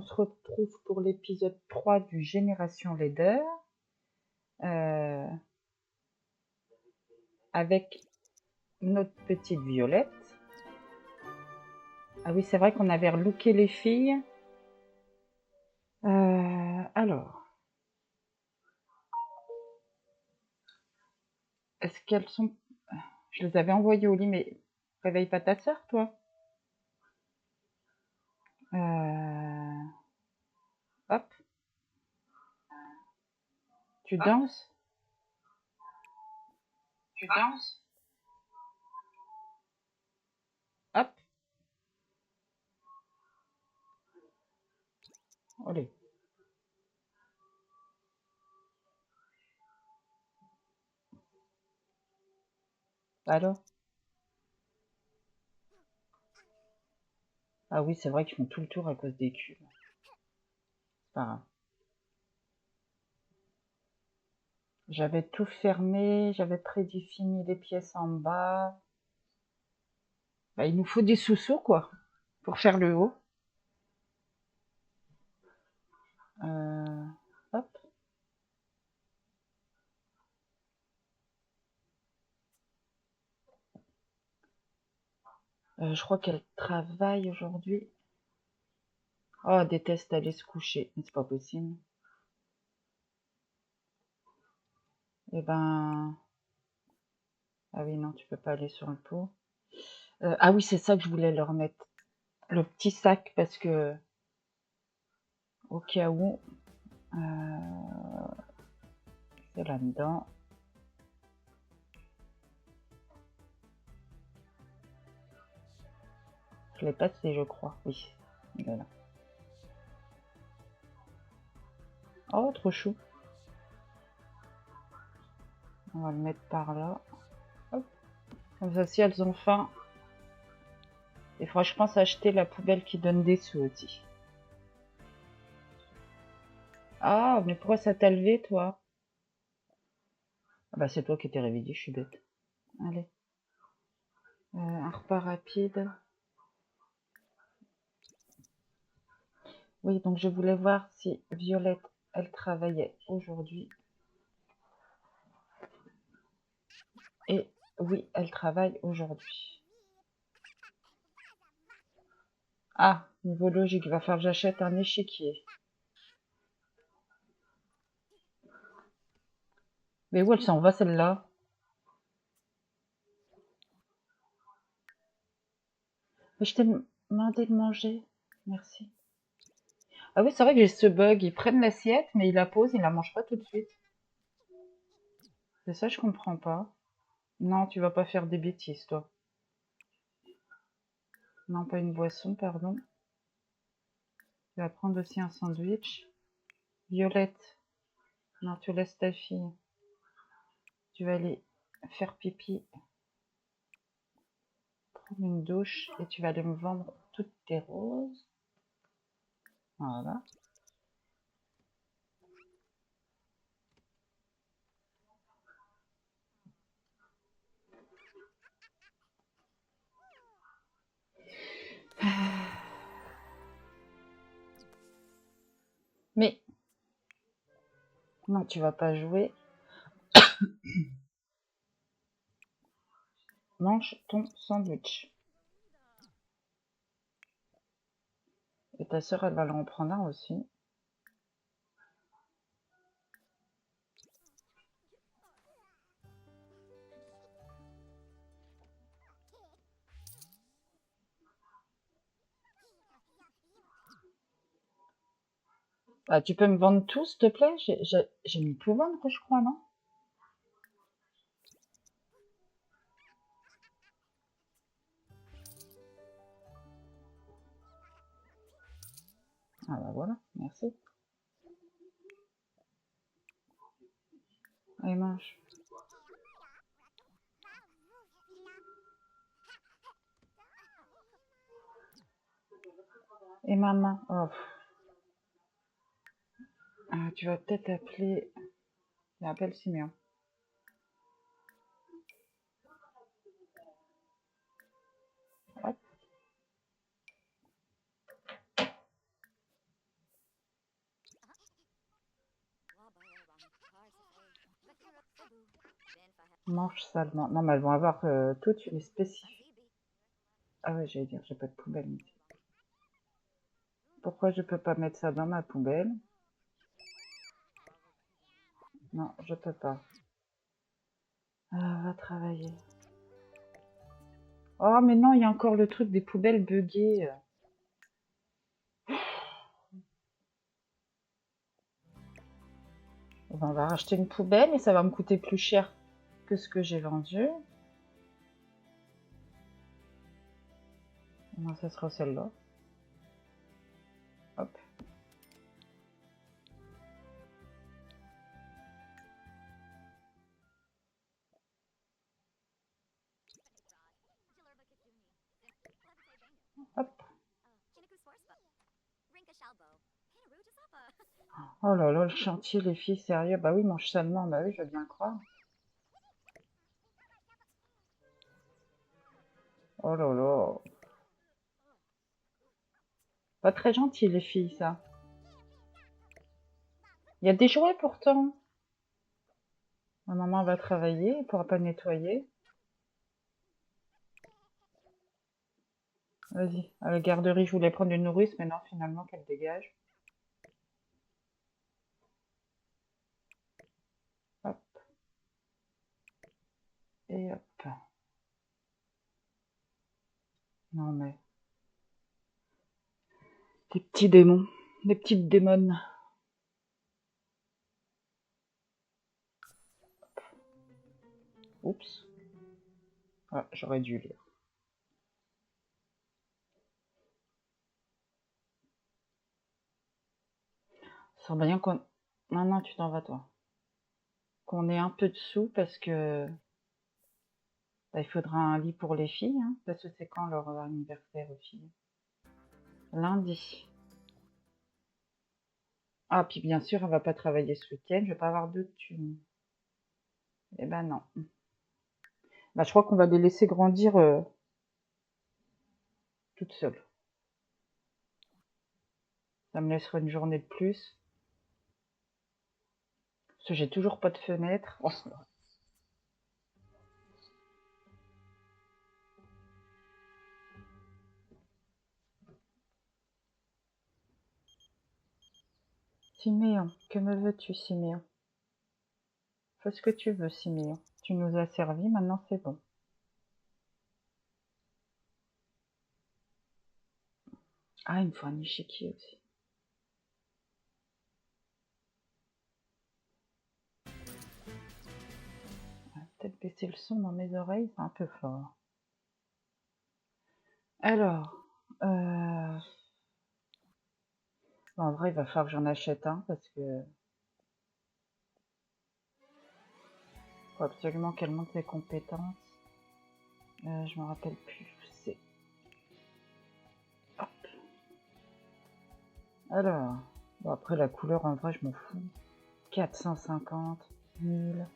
se retrouve pour l'épisode 3 du Génération Leader. Avec notre petite Violette. Ah oui, c'est vrai qu'on avait relooké les filles. Alors. Est-ce qu'elles sont... Je les avais envoyées au lit, mais réveille pas ta sœur, toi. Hop. Tu danses? Tu danses? Hop. Allez. Alors? Ah oui, c'est vrai qu'ils font tout le tour à cause des culs. C'est pas grave. J'avais tout fermé, j'avais prédéfini les pièces en bas. Bah, il nous faut des sous-sauts, quoi, pour faire le haut. Hop. Je crois qu'elle travaille aujourd'hui. Oh, elle déteste aller se coucher. Mais c'est pas possible. Eh ben... Ah oui, non, tu peux pas aller sur le pot. Ah oui, c'est ça que je voulais leur mettre. Le petit sac, parce que... Au cas où... c'est là-dedans. Je l'ai passé, je crois. Oui, il est là. Oh, trop chou. On va le mettre par là. Hop. Comme ça, si elles ont faim. Il faudra, je pense, acheter la poubelle qui donne des sous aussi. Ah, mais pourquoi ça t'a levé, toi? Ah bah, c'est toi qui t'es réveillé, je suis bête. Allez. Un repas rapide. Oui, donc je voulais voir si Violette, elle travaillait aujourd'hui. Et oui, elle travaille aujourd'hui. Ah, niveau logique, il va falloir que j'achète un échiquier. Mais où elle s'en va, celle-là? Mais je t'ai demandé de manger. Merci. Ah oui, c'est vrai que j'ai ce bug. Ils prennent l'assiette, mais ils la posent, ils la mangent pas tout de suite. C'est ça, je comprends pas. Non, tu vas pas faire des bêtises, toi. Non, pas une boisson, pardon. Tu vas prendre aussi un sandwich. Violette. Non, tu laisses ta fille. Tu vas aller faire pipi, prendre une douche et tu vas aller me vendre toutes tes roses. Voilà. Mais non, tu vas pas jouer. Mange ton sandwich. Et ta sœur, elle va en prendre un aussi. Ah, tu peux me vendre tout, s'il te plaît? J'ai mis tout vendre, je crois, non? Ah bah voilà, merci. Allez, mange. Et maman. Oh. Ah, tu vas peut-être appeler... Appelle Simeon. Hop. Mange salement. Non, mais elles vont avoir toutes une spécifiques. Ah ouais, j'allais dire, j'ai pas de poubelle ici. Pourquoi je peux pas mettre ça dans ma poubelle? Non, je peux pas. Ah, va travailler. Oh, mais non, il y a encore le truc des poubelles buggées. On va racheter une poubelle et ça va me coûter plus cher que ce que j'ai vendu. Non, ça sera celle-là. Hop. Hop. Oh là là, le chantier, les filles, sérieux. Bah oui, mange seulement. Bah oui, je veux bien croire. Oh là là. Pas très gentil, les filles, ça. Il y a des jouets pourtant. Ma maman va travailler, elle pourra pas nettoyer. Vas-y. À la garderie, je voulais prendre une nourrice, mais non, finalement, qu'elle dégage. Hop. Et hop. Non, mais... Des petits démons. Des petites démones. Oups. Ah, j'aurais dû lire. Ça sent bien qu'on... Non, non, tu t'en vas, toi. Qu'on ait un peu de sous parce que... Bah, il faudra un lit pour les filles, hein, parce que c'est quand leur anniversaire aux filles? Lundi. Ah, puis bien sûr, elle va pas travailler ce week-end, je vais pas avoir de thunes. Eh ben non. Bah, je crois qu'on va les laisser grandir toutes seules. Ça me laissera une journée de plus. Parce que j'ai toujours pas de fenêtre. Oh, Siméon, que me veux-tu, Siméon? Fais ce que tu veux, Siméon. Tu nous as servi, maintenant c'est bon. Ah, il me faut un échiquier aussi. Peut-être baisser le son dans mes oreilles, c'est un peu fort. Alors, bon, en vrai, il va falloir que j'en achète un parce que faut absolument qu'elle monte ses compétences. Je me rappelle plus. C'est... Hop. Alors, bon, après la couleur, en vrai, je m'en fous. 450, 1000,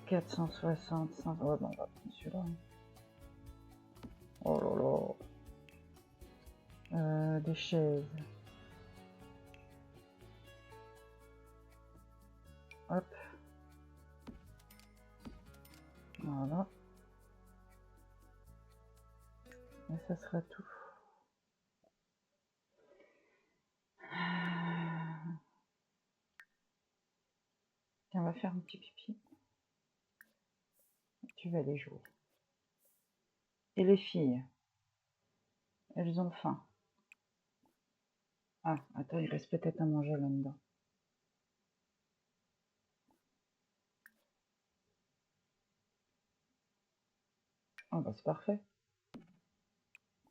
460, 500. Ouais, bon, on va prendre celui-là. Oh là là. Des chaises. Hop. Voilà. Et ça sera tout. Tiens, on va faire un petit pipi. Tu vas aller jouer. Et les filles, elles ont faim. Ah, attends, il reste peut-être à manger là-dedans. Oh, bah c'est parfait.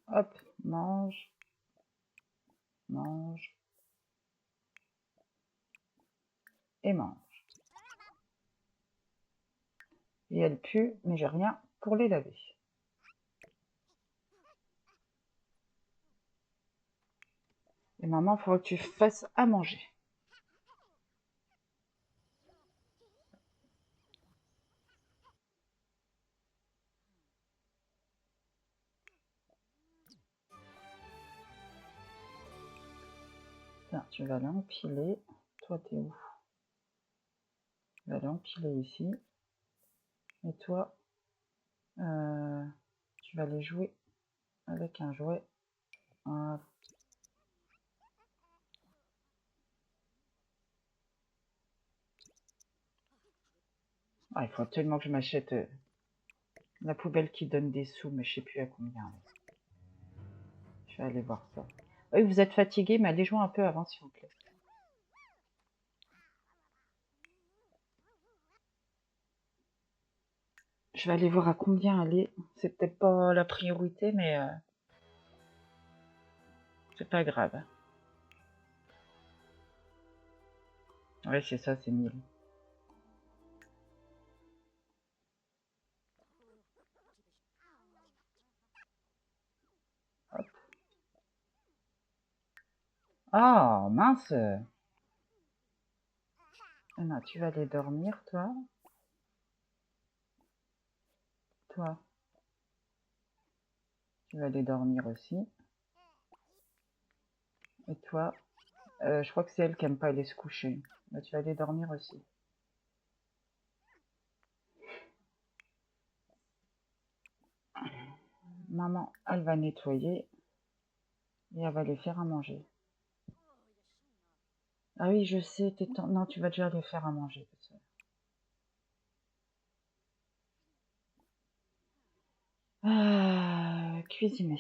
Hop, mange, mange et mange. Et elles puent, mais j'ai rien pour les laver. Et maman, il faudra que tu fasses à manger. Tiens, tu vas l'empiler. Toi, t'es où? Tu vas l'empiler ici. Et toi, tu vas aller jouer avec un jouet. Voilà. Ah, il faut absolument que je m'achète la poubelle qui donne des sous, mais je sais plus à combien. Là. Je vais aller voir ça. Oui, vous êtes fatigué, mais allez jouer un peu avant, s'il vous plaît. Je vais aller voir à combien aller. C'est peut-être pas la priorité, mais c'est pas grave. Ouais, c'est ça, c'est 1000. Hop. Ah, mince. Ah non, tu vas aller dormir, toi. Toi, tu vas aller dormir aussi. Et toi, je crois que c'est elle qui aime pas aller se coucher. Bah, tu vas aller dormir aussi. Maman, elle va nettoyer et elle va les faire à manger. Ah oui, je sais, non, tu vas déjà les faire à manger. Cuisiner.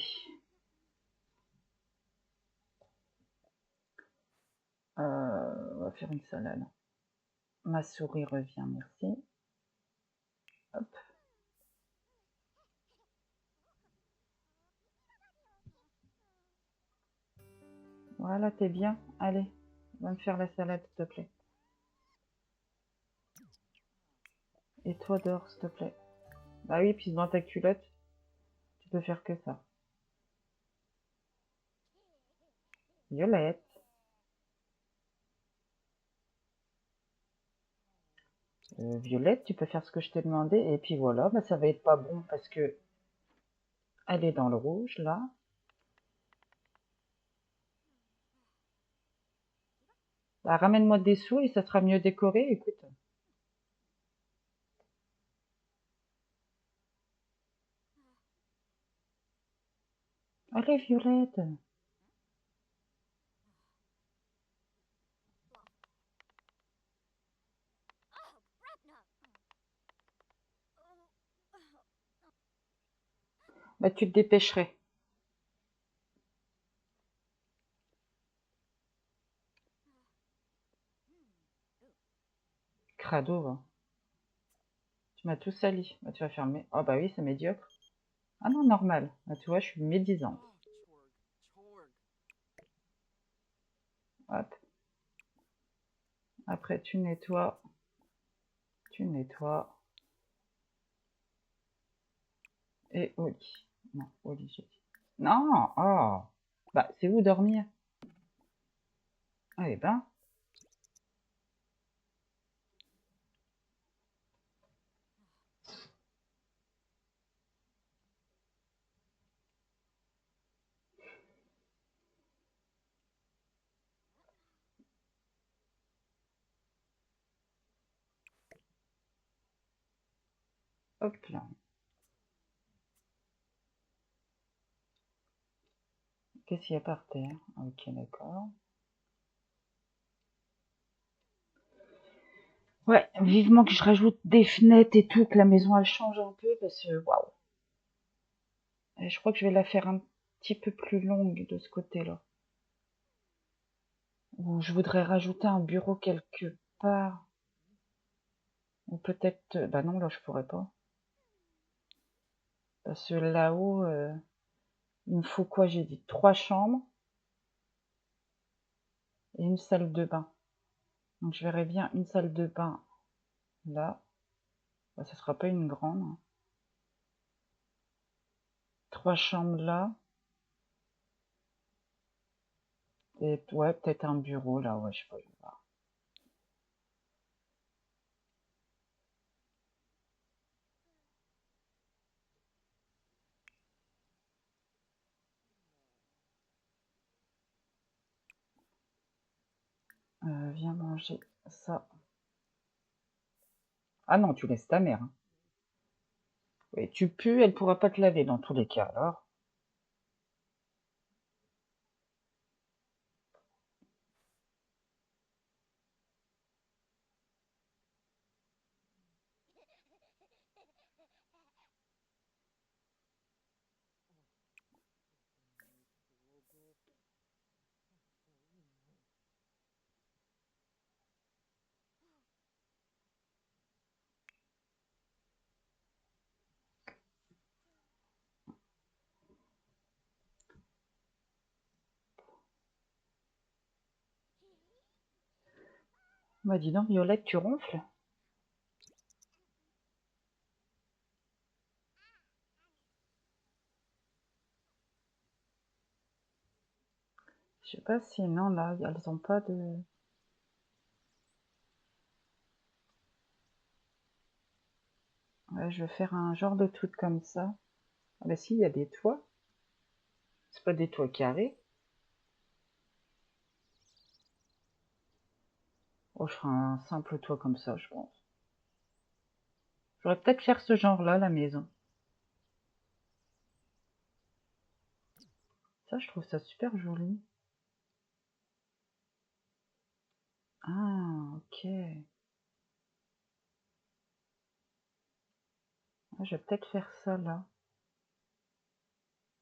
On va faire une salade. Ma souris revient, merci. Hop. Voilà, t'es bien. Allez, va me faire la salade, s'il te plaît. Et toi, dehors, s'il te plaît. Bah oui, puis dans ta culotte, tu peux faire que ça. Violette. Violette, tu peux faire ce que je t'ai demandé. Et puis voilà, bah, ça va être pas bon parce que elle est dans le rouge, là. Bah, ramène-moi des sous et ça sera mieux décoré, écoute. Allez, Violette. Bah, tu te dépêcherais. Crado, va. Tu m'as tout sali. Bah, tu vas fermer. Oh, bah oui, c'est médiocre. Ah non, normal. Bah, tu vois, je suis médisante. Hop. Après, tu nettoies. Tu nettoies. Et au lit. Non, au lit, j'ai dit. Non, oh. Bah, c'est où dormir? Eh ben, hop là. Qu'est-ce qu'il y a par terre? Ok, d'accord. Ouais, vivement que je rajoute des fenêtres et tout, que la maison elle change un peu parce que waouh. Et je crois que je vais la faire un petit peu plus longue de ce côté-là. Ou je voudrais rajouter un bureau quelque part. Ou peut-être, bah non, là je pourrais pas. Parce que là-haut, il me faut quoi, j'ai dit 3 chambres et une salle de bain. Donc je verrais bien une salle de bain là. Bah, ça sera pas une grande, hein. 3 chambres là. Et ouais, peut-être un bureau là, ouais, je sais pas, je vais voir. Viens manger ça. Ah non, tu laisses ta mère, hein. Oui, tu pues, elle pourra pas te laver dans tous les cas, alors. Bah dis donc, Violette, tu ronfles? Je sais pas si, non, là, elles ont pas de... Ouais, je vais faire un genre de truc comme ça. Ah bah si, il y a des toits. C'est pas des toits carrés. Oh, je ferai un simple toit comme ça, je pense. J'aurais peut-être faire ce genre-là, la maison. Ça, je trouve ça super joli. Ah, ok. Ah, je vais peut-être faire ça, là.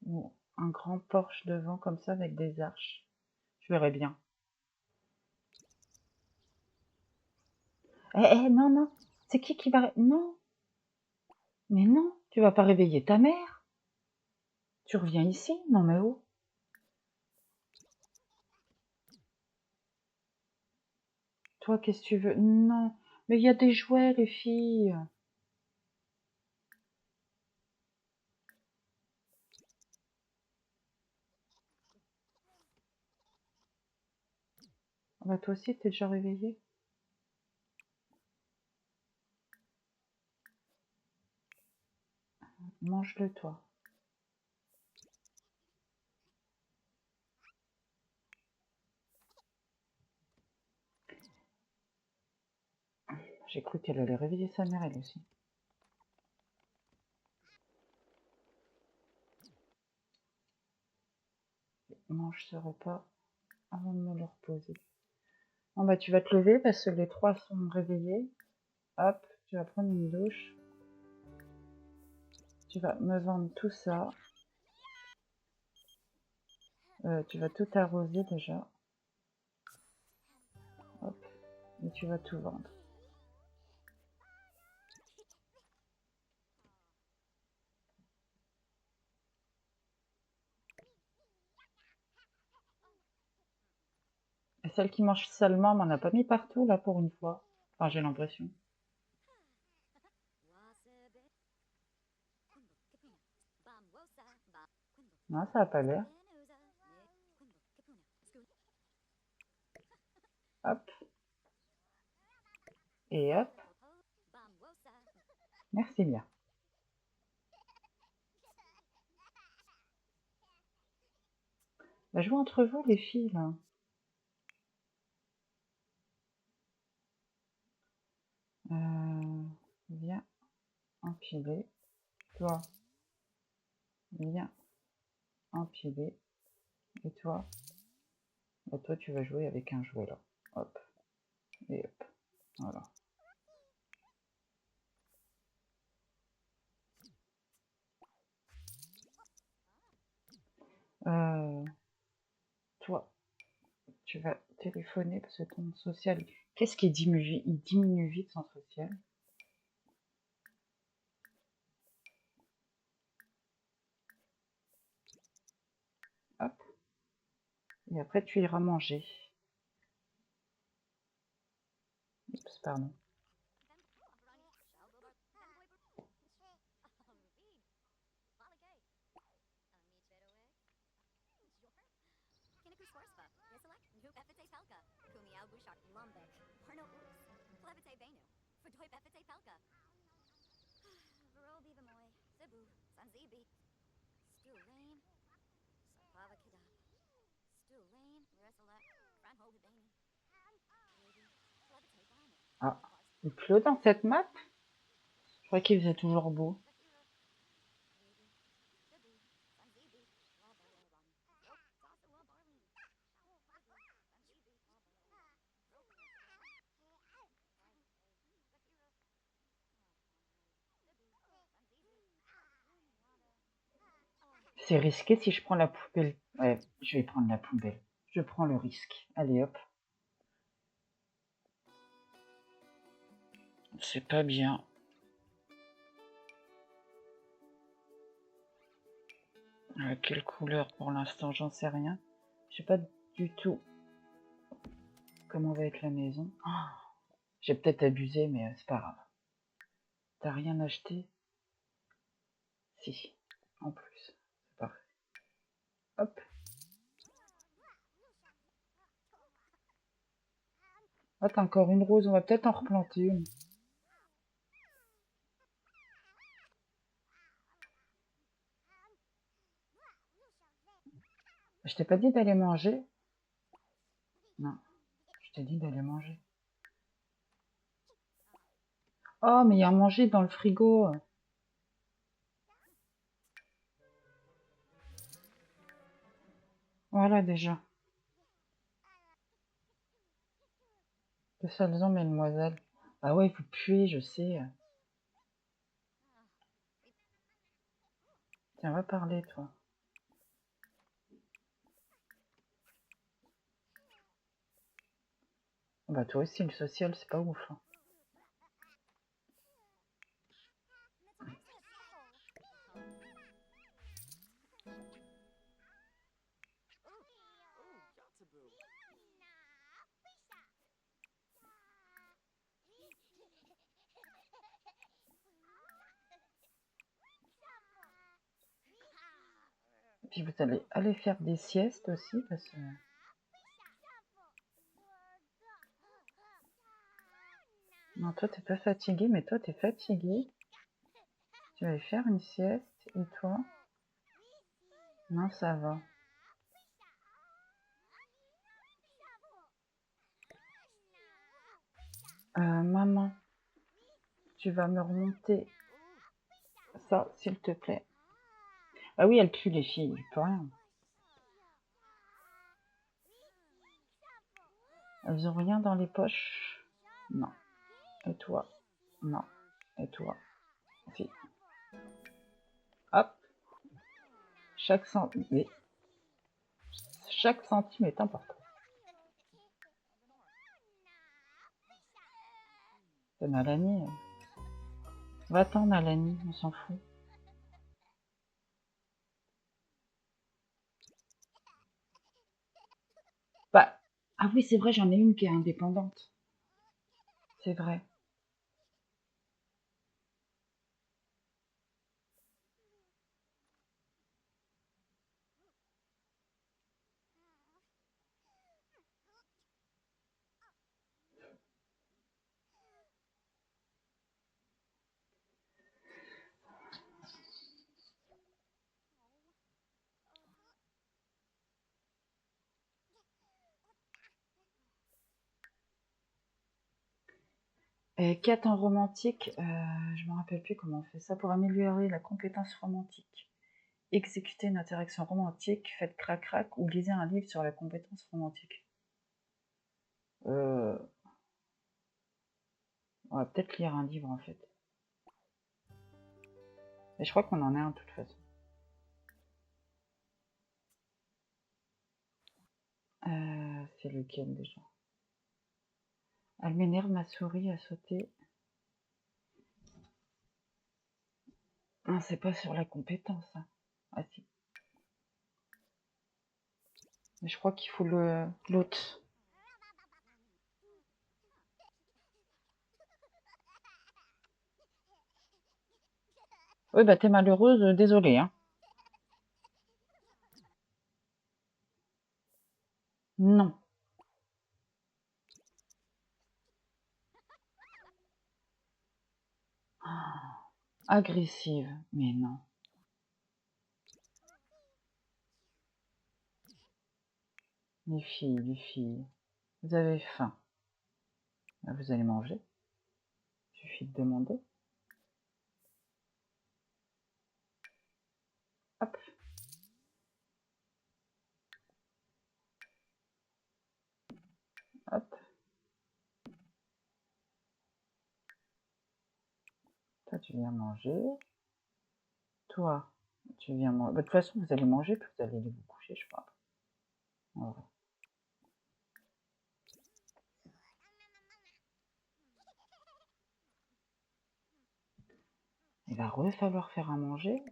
Ou un grand porche devant, comme ça, avec des arches. Je verrai bien. Non, non. C'est qui va... Non, mais non. Tu vas pas réveiller ta mère. Tu reviens ici? Non, mais où? Toi, qu'est-ce que tu veux? Non. Mais il y a des jouets, les filles. Ah bah, toi aussi, t'es déjà réveillée. Mange-le, toi. J'ai cru qu'elle allait réveiller sa mère, elle aussi. Mange ce repas avant de me le reposer. Bon bah tu vas te lever parce que les trois sont réveillés. Hop, tu vas prendre une douche. Tu vas me vendre tout ça. Tu vas tout arroser déjà. Hop, et tu vas tout vendre. Et celle qui mange salement, m'en a pas mis partout là pour une fois. Enfin, j'ai l'impression. Non, ça a pas l'air. Hop, et hop. Merci bien. Bah, jouez entre vous les filles là. Viens empiler. Toi, viens empiler. Et toi, bah, toi tu vas jouer avec un jouet là. Hop, et hop. Voilà. Toi, tu vas téléphoner parce que ton social... Qu'est-ce qui diminue? Il diminue vite son social. Hop. Et après, tu iras manger. Oups, pardon. Ah, il pleut dans cette map? Je croyais qu'il faisait toujours beau. c'est risqué si je prends la poubelle. Ouais, je vais prendre la poubelle. Je prends le risque. Allez, hop. C'est pas bien. Quelle couleur pour l'instant, j'en sais rien. Je sais pas du tout comment va être la maison. Oh, j'ai peut-être abusé, mais c'est pas grave. T'as rien acheté? Si, en plus. C'est parfait. Hop. Ah, t'as encore une rose, on va peut-être en replanter une. Je t'ai pas dit d'aller manger? Non, je t'ai dit d'aller manger. Oh, mais il y a à manger dans le frigo. Voilà déjà. De sales hommes, mesdemoiselles. Ah ouais, vous puez, je sais. Tiens, va parler, toi. Bah toi aussi, le social, c'est pas ouf. Hein. Et puis vous allez aller faire des siestes aussi, parce que... Non, toi, t'es pas fatigué, mais toi, t'es fatigué. Tu vas aller faire une sieste, et toi? Non, ça va. Maman, tu vas me remonter ça, s'il te plaît. Ah oui, elles puent, les filles, je peux rien. Elles ont rien dans les poches? Non. Et toi? Non. Et toi? Si. Hop. Chaque centime est important. C'est Nalani. Va-t'en, Nalani, on s'en fout. Bah, ah oui, c'est vrai, j'en ai une qui est indépendante. C'est vrai. Et 4 en romantique, je me rappelle plus comment on fait ça. Pour améliorer la compétence romantique, exécuter une interaction romantique, faites crac-crac ou lisez un livre sur la compétence romantique. On va peut-être lire un livre en fait. Mais je crois qu'on en a un de toute façon. C'est lequel déjà? Elle m'énerve, ma souris a sauté. Ah, c'est pas sur la compétence. Hein. Ah si. Mais je crois qu'il faut l'autre. Oui, bah t'es malheureuse, désolée. Hein. Non. Ah, agressive, mais non. Les filles, vous avez faim. Bah, vous allez manger. Il suffit de demander. Hop. Hop. Toi, tu viens manger. Toi, Tu viens manger. Bah, de toute façon, vous allez manger, puis vous allez aller vous coucher, je crois. Ouais. Il va falloir faire à manger.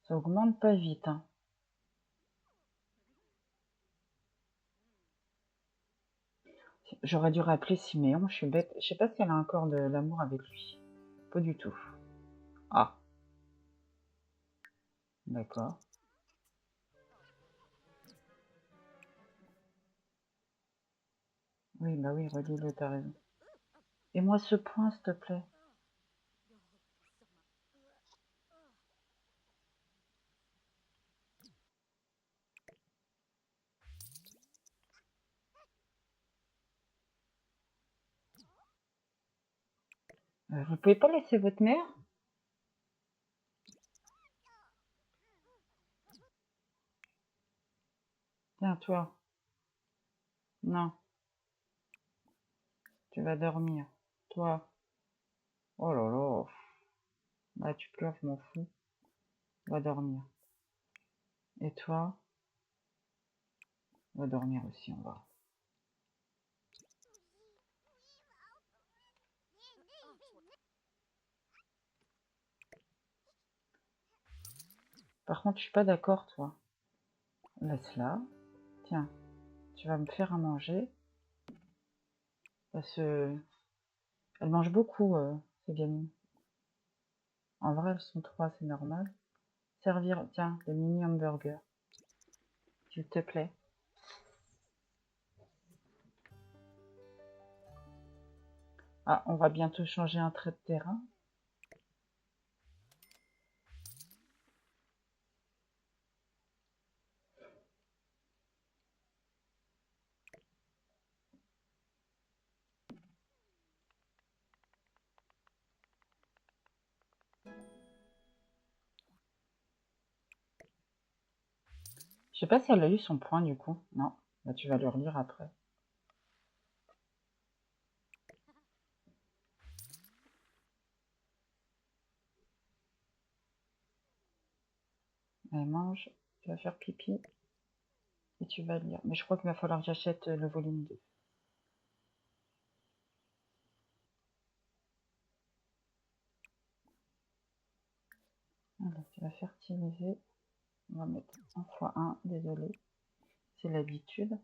Ça augmente pas vite, hein. J'aurais dû rappeler Siméon, je suis bête. Je sais pas si elle a encore de l'amour avec lui. Pas du tout. Ah, d'accord. Oui, bah oui, relis-le, t'as raison. Et moi ce point, s'il te plaît. Vous pouvez pas laisser votre mère? Tiens, toi. Non, tu vas dormir. Toi. Oh là là. Là, tu pleures, je m'en fous. Va dormir. Et toi? Va dormir aussi, on va. Par contre, je suis pas d'accord, toi. Laisse-la. Tiens, tu vas me faire à manger. Parce que elle mange beaucoup, ces gamines. En vrai, elles sont trois, c'est normal. Servir, tiens, le mini hamburger. S'il te plaît. Ah, on va bientôt changer un trait de terrain. Je sais pas si elle a eu son point du coup. Non, bah, tu vas le relire après. Elle mange, tu vas faire pipi et tu vas lire. Mais je crois qu'il va falloir que j'achète le volume 2. Alors, tu vas fertiliser. On va mettre 1 x 1, désolé. C'est l'habitude.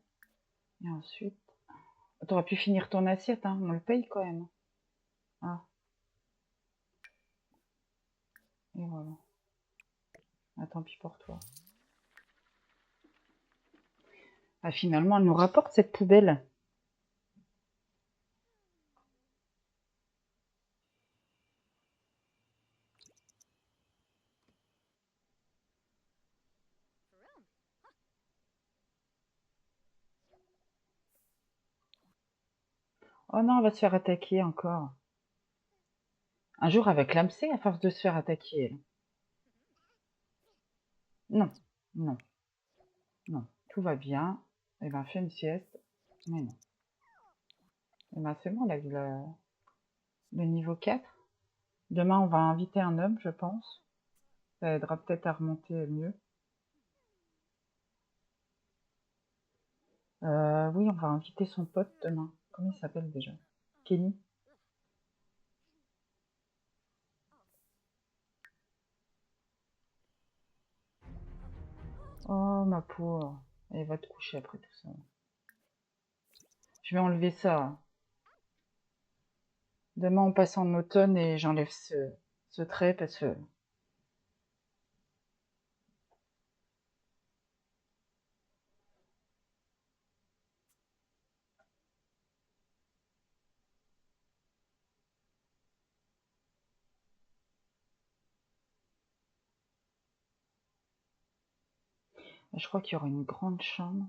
Et ensuite... T'aurais pu finir ton assiette, hein. On le paye quand même. Ah, et voilà. Ah, tant pis pour toi. Ah, finalement, elle nous rapporte cette poubelle. Oh non, elle va se faire attaquer encore. Un jour, avec l'AMC, à force de se faire attaquer, elle. Non, non, non. Tout va bien. Eh ben, fais une sieste. Mais non. Eh ben, c'est bon, on a vu le niveau 4. Demain, on va inviter un homme, je pense. Ça aidera peut-être à remonter mieux. Oui, on va inviter son pote demain. Comment il s'appelle déjà? Kenny? Oh, ma pauvre. Elle va te coucher après tout ça. Je vais enlever ça. Demain, on passe en automne et j'enlève ce trait parce que je crois qu'il y aura une grande chambre.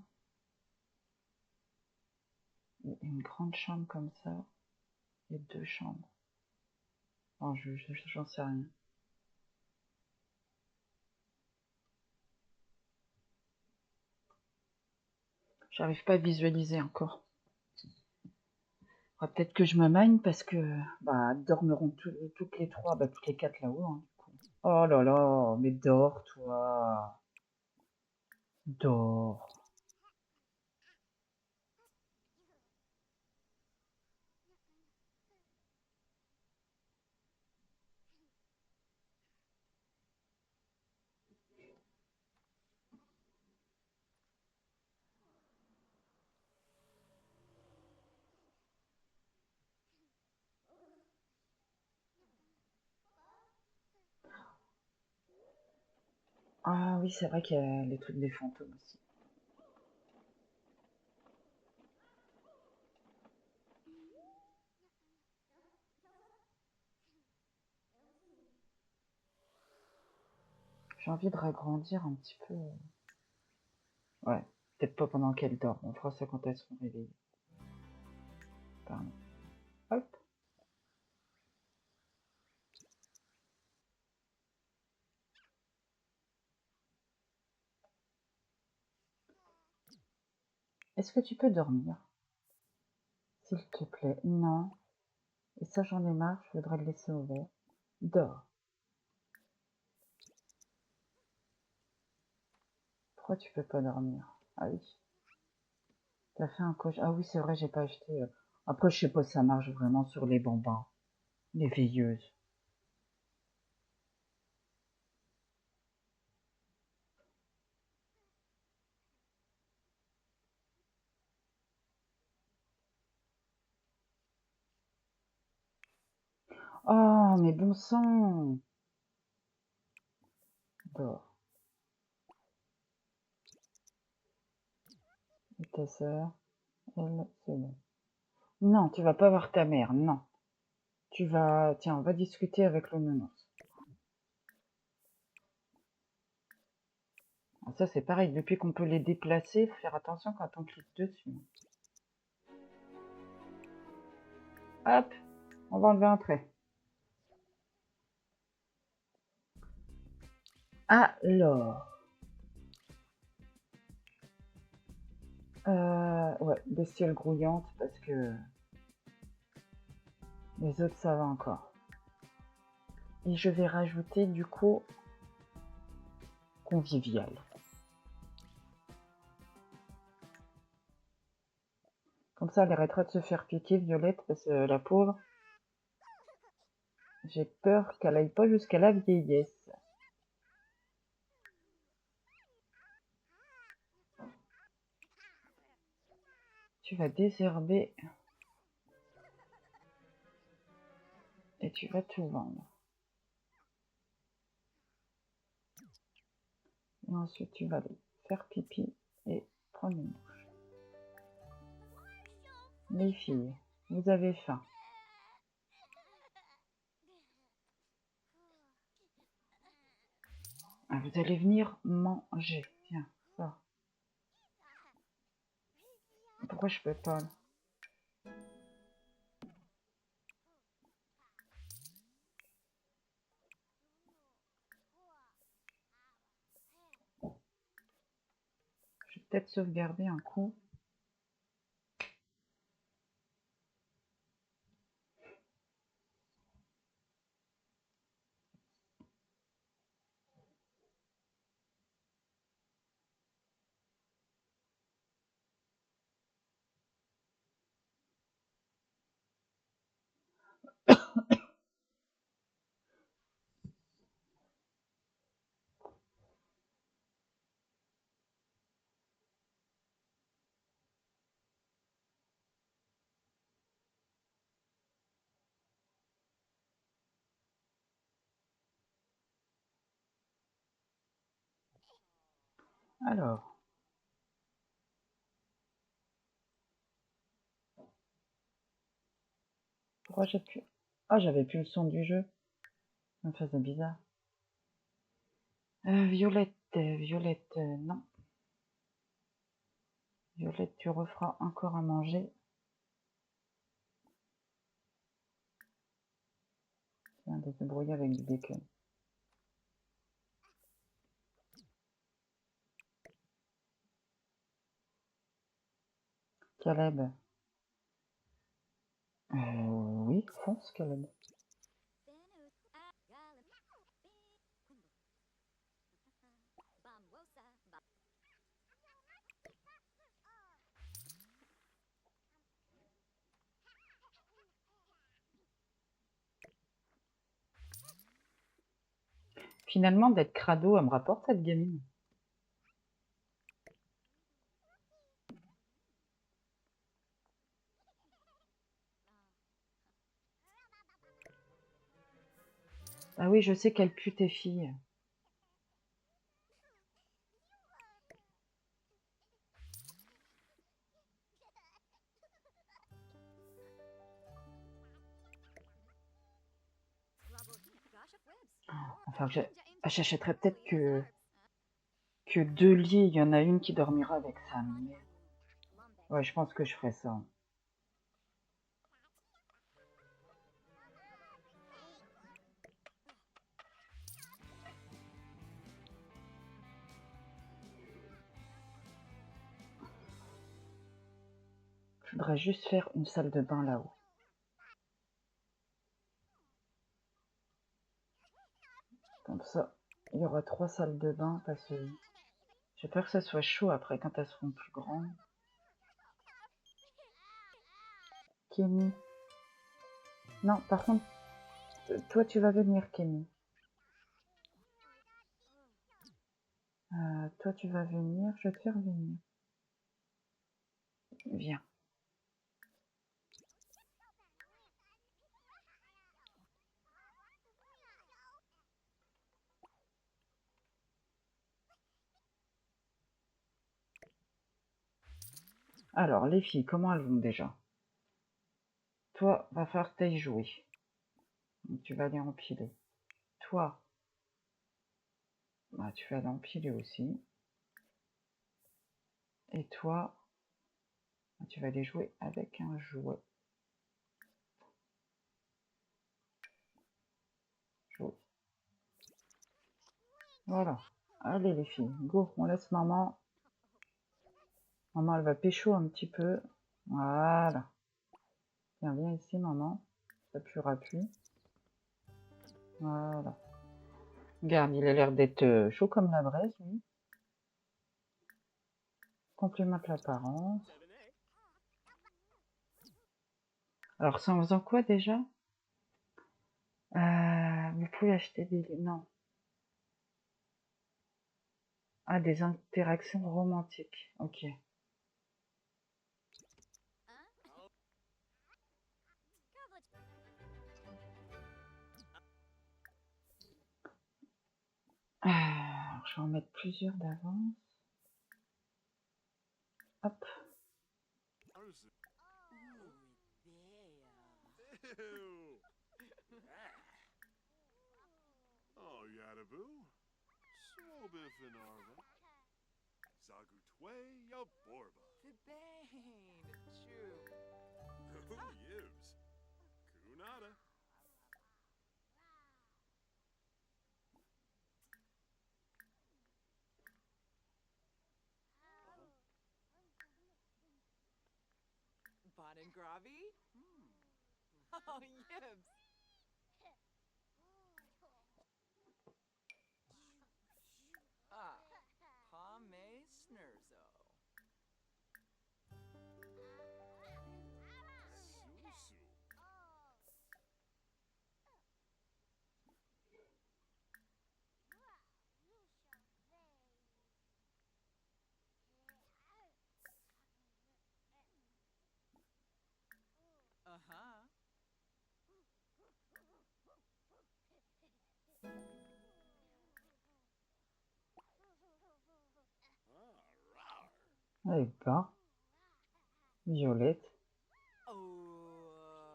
Une grande chambre comme ça et deux chambres. Oh, j'en sais rien. J'arrive pas à visualiser encore. Faudra peut-être que je me magne parce que bah dormiront toutes les trois, bah toutes les quatre là-haut. Hein, du coup. Oh là là, mais dors toi, dors. Ah oui, c'est vrai qu'il y a les trucs des fantômes aussi. J'ai envie de agrandir un petit peu. Ouais, peut-être pas pendant qu'elles dorment. On fera ça quand elles seront réveillées. Pardon. Hop. Est-ce que tu peux dormir, s'il te plaît? Non. Et ça, j'en ai marre. Je voudrais le laisser ouvert. Dors. Pourquoi tu peux pas dormir? Ah oui. T'as fait un coche. Ah oui, c'est vrai, j'ai pas acheté. Après, je sais pas si ça marche vraiment sur les bambins, les veilleuses. Oh, mais bon sang! Dors. Et ta sœur, elle, c'est bon. Non, tu vas pas voir ta mère, non. Tu vas. Tiens, on va discuter avec le nounours. Ah, ça, c'est pareil, depuis qu'on peut les déplacer, faut faire attention quand on clique dessus. Hop, on va enlever un trait. Alors, ouais, bestiole grouillante parce que les autres ça va encore. Et je vais rajouter du coup convivial. Comme ça, elle arrêtera de se faire piquer, Violette, parce que la pauvre, j'ai peur qu'elle aille pas jusqu'à la vieillesse. Tu vas désherber et tu vas tout vendre. Et ensuite, tu vas aller faire pipi et prendre une douche. Les filles, vous avez faim. Ah, vous allez venir manger. Tiens, ça. Pourquoi je peux pas là? Je vais peut-être sauvegarder un coup. Alors, pourquoi j'ai plus... Ah, j'avais plus le son du jeu. Ça me faisait bizarre. Violette, Violette, non. Violette, tu referas encore à manger. Viens de te brouiller avec du bacon. Caleb. Oui, fonce, Caleb. Finalement, d'être crado, elle me rapporte cette gamine. Ah oui, je sais qu'elle pue tes filles. Enfin, j'achèterais peut-être que 2 lits. Il y en a une qui dormira avec Sam. Mais... ouais, je pense que je ferai ça. Je voudrais juste faire une salle de bain là-haut. Comme ça, il y aura 3 salles de bain parce que j'ai peur que ça soit chaud après quand elles seront plus grandes. Kenny. Non, par contre, toi tu vas venir, Kenny. Toi tu vas venir, je vais te faire venir. Viens. Alors, les filles, comment elles vont déjà? Toi, va falloir que t'ailles jouer. Donc, tu vas aller empiler. Toi, bah, tu vas aller empiler aussi. Et toi, bah, tu vas aller jouer avec un jouet. Jouet. Voilà. Allez les filles, go, on laisse maman. Maman, elle va pécho un petit peu. Voilà. Viens, viens ici, maman. Ça puera plus. Voilà. Regarde, il a l'air d'être chaud comme la braise, lui. Complémente l'apparence. Alors, c'est en faisant quoi déjà? Vous pouvez acheter des... non. Ah, des interactions romantiques. Ok. Alors, je vais en mettre plusieurs d'avance. Hop. Eh ben, Violette.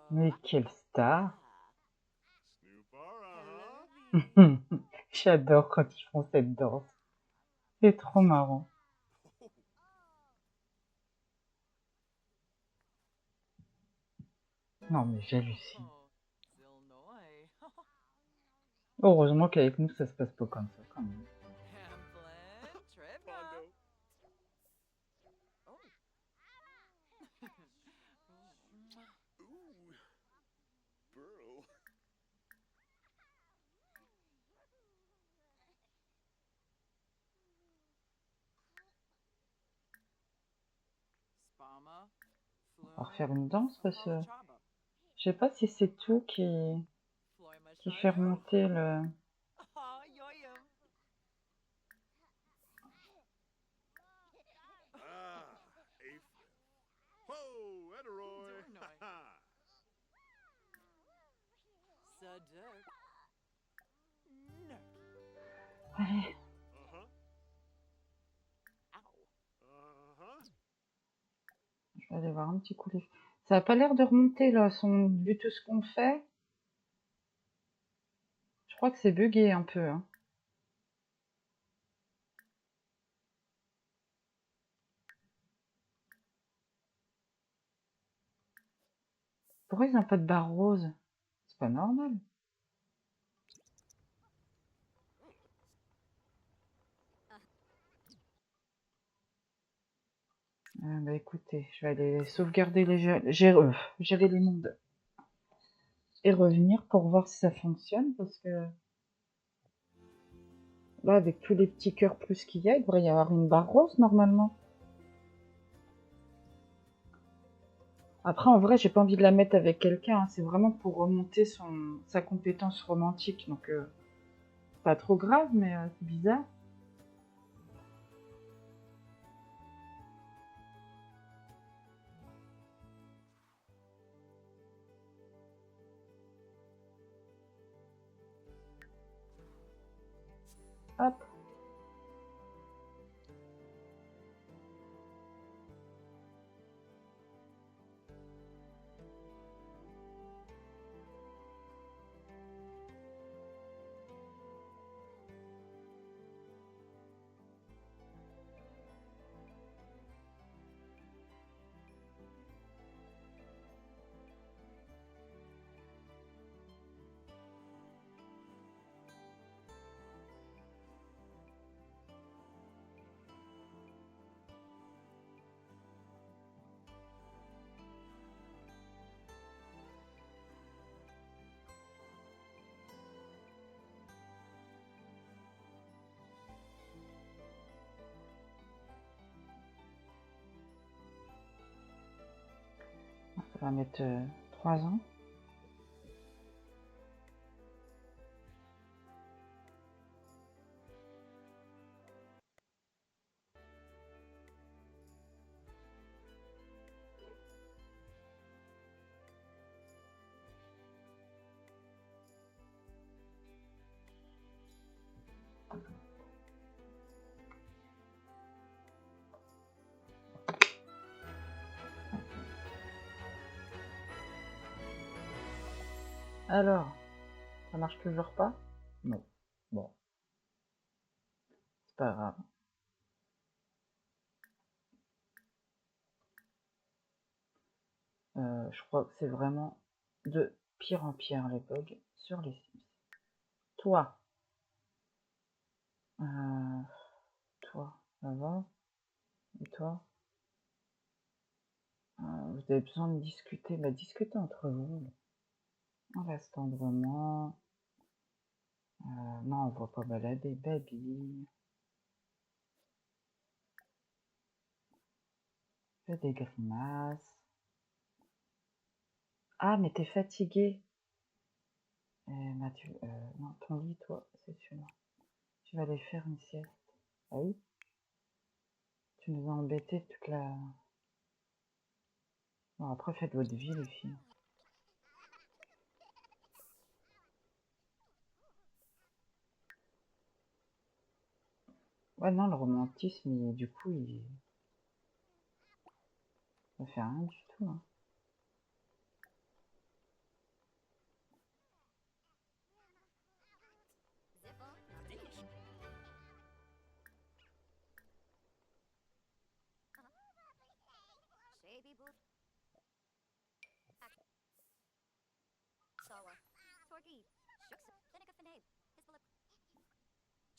Mais quelle star! J'adore quand ils font cette danse. C'est trop marrant. Non, mais j'hallucine. Heureusement qu'avec nous, ça se passe pas comme ça, quand même. Hamblin, Trevna. Bondo. Oh. Ooh. Burl. Spama. On va refaire une Flume. danse parce que Chaba. je sais pas si c'est tout qui fait Floima remonter le. Ah, yoyum. Ah, Afe. Ho, Ederoy. Dornoy. Ha Sadek. Nerk. Allez, Uh-huh. Ow. Uh-huh. je vais aller voir un petit coup les. Ça a pas l'air de remonter là, vu tout ce qu'on fait. Je crois que c'est bugué un peu. Hein. Pourquoi ils n'ont pas de barre rose? C'est pas normal. Bah écoutez, je vais aller sauvegarder gérer les mondes et revenir pour voir si ça fonctionne parce que là, avec tous les petits cœurs plus qu'il y a, il devrait y avoir une barre rose normalement. Après, en vrai, j'ai pas envie de la mettre avec quelqu'un. Hein. C'est vraiment pour remonter sa compétence romantique. Donc, pas trop grave, mais c'est bizarre. Hop. Ça va mettre 3 ans. Alors, ça marche toujours pas? Non. Bon, c'est pas grave. Je crois que c'est vraiment de pire en pire les bugs sur les Sims. Toi, euh, toi, ça va? Et toi? Vous avez besoin de discuter, bah discutez entre vous. On reste tendrement. Non, on va pas balader Baby. Fais des grimaces. Ah, mais t'es fatigué. Mathieu, non, ton lit, toi, c'est celui-là. Tu vas aller faire une sieste. Ah oui? Tu nous as embêtés toute la... Bon, après, faites votre vie, les filles. Ouais, non, le romantisme, du coup, ça fait rien du tout. Hein.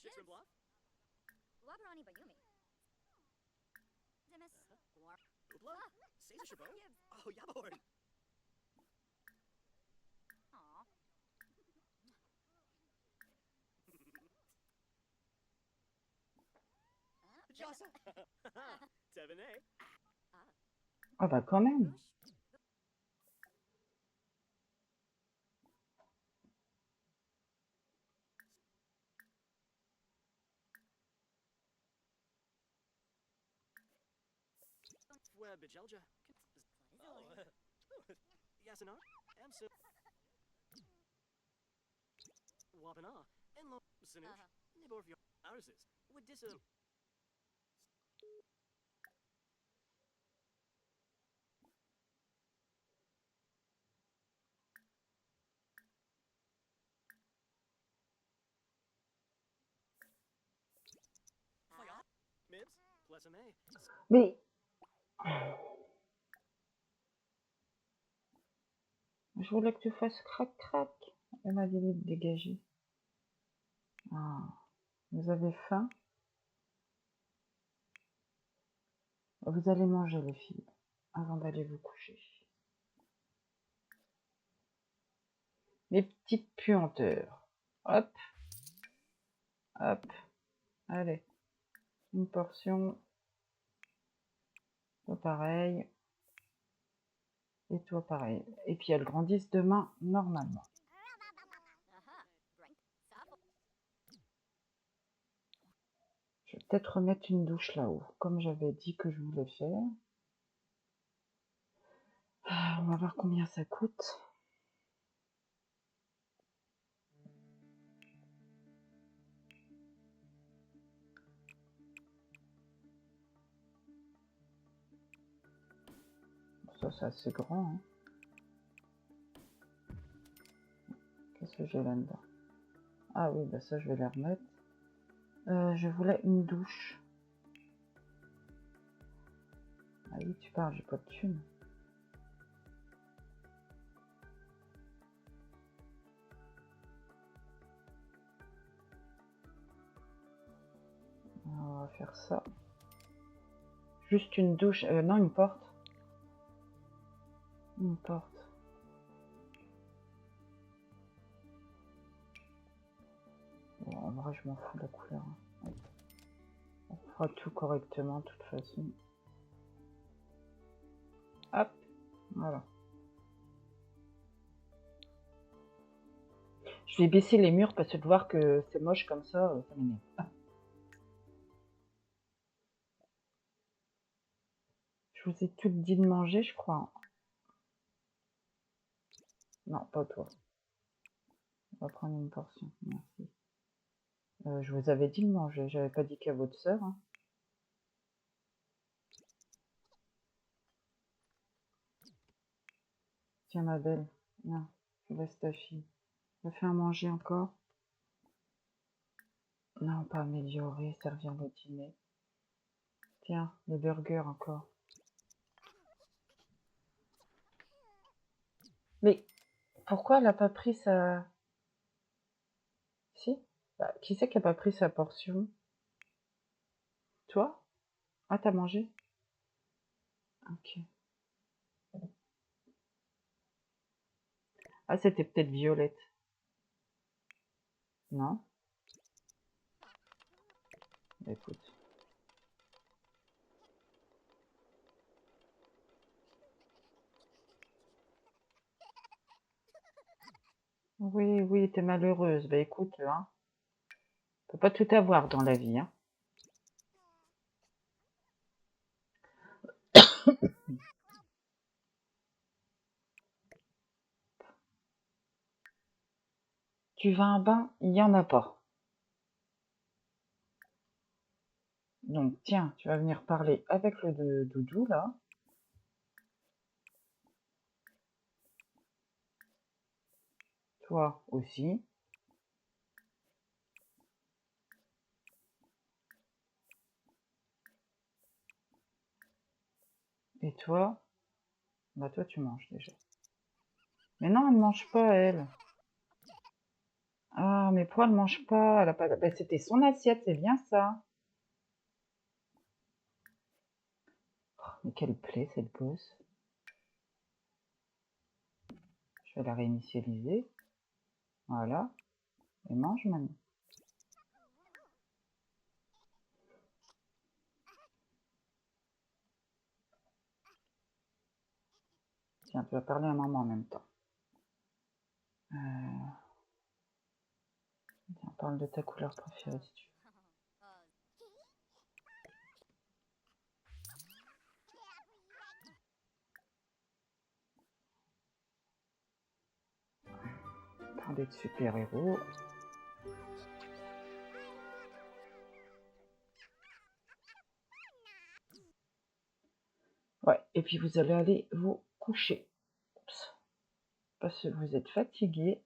Chicks Bluff? Wabarani Bayumi. Demis. Oopla? Caesar Chabot? Oh, Yaborn. Aw. Jossa. Tevene. Ah bah quand même. Fwe Bejelja. Oh, Yasina. Amsu. Wabana. Enlo. Sinush. Nibor of your houses. Would dis Mibs? Plesame. Mais je voulais que tu fasses crac-crac. Elle m'a dit de dégager. Ah, vous avez faim? Vous allez manger les filles avant d'aller vous coucher. Les petites puanteurs. Hop, hop. Allez, une portion. Toi pareil. Et toi pareil. Et puis elles grandissent demain normalement. Aha. Brink. Safo. Je vais peut-être remettre une douche là-haut, comme j'avais dit que je voulais faire. Ah, on va voir combien ça coûte. Ça, c'est assez grand. Hein. Qu'est-ce que j'ai là-dedans? Ah oui, bah ça, je vais les remettre. Je voulais une douche. Ah oui, tu parles, j'ai pas de thune. On va faire ça. Juste une douche. Non, une porte. Une porte. Bon, en vrai, je m'en fous de la couleur. Hein. On fera tout correctement, de toute façon. Hop, voilà. Je vais baisser les murs parce que de voir que c'est moche comme ça m'énerve. Ah. Je vous ai tout dit de manger, je crois. Non, pas toi. On va prendre une portion, merci. Je vous avais dit de manger, j'avais pas dit qu'à votre sœur. Hein. Tiens ma belle, non, je laisse ta fille. Je fais à manger encore. Non, pas améliorer, servir le dîner. Tiens, les burgers encore. Mais pourquoi elle a pas pris sa... Si bah, qui c'est qui a pas pris sa portion? Toi? Ah, t'as mangé? Ok. Ah, c'était peut-être Violette. Non? Écoute. Oui, oui, t'es malheureuse. Bah écoute, hein. On peut pas tout avoir dans la vie, hein. Tu vas à un bain? Il y en a pas. Donc, tiens, tu vas venir parler avec le doudou, là. Toi aussi. Et toi? Bah toi, tu manges déjà. Mais non, elle ne mange pas, elle. Ah, mais pourquoi elle mange pas? Elle a pas... Bah, c'était son assiette, c'est bien ça. Oh, mais quelle plaie, cette gosse. Je vais la réinitialiser. Voilà. Et mange maintenant. Tiens, tu vas parler à maman en même temps. Tiens, parle de ta couleur préférée si tu veux. Parler de super-héros. Ouais, et puis vous allez aller vous coucher. Oups. Parce que vous êtes fatigué.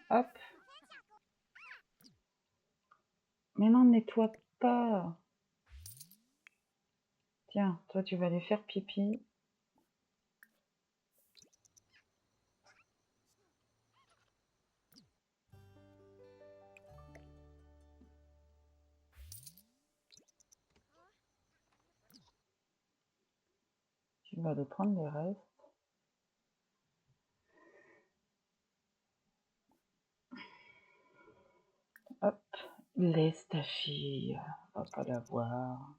Hop. Mais non, nettoie pas. Tiens, toi tu vas aller faire pipi. Tu vas aller prendre les restes. Hop. Laisse ta fille. On va pas la voir.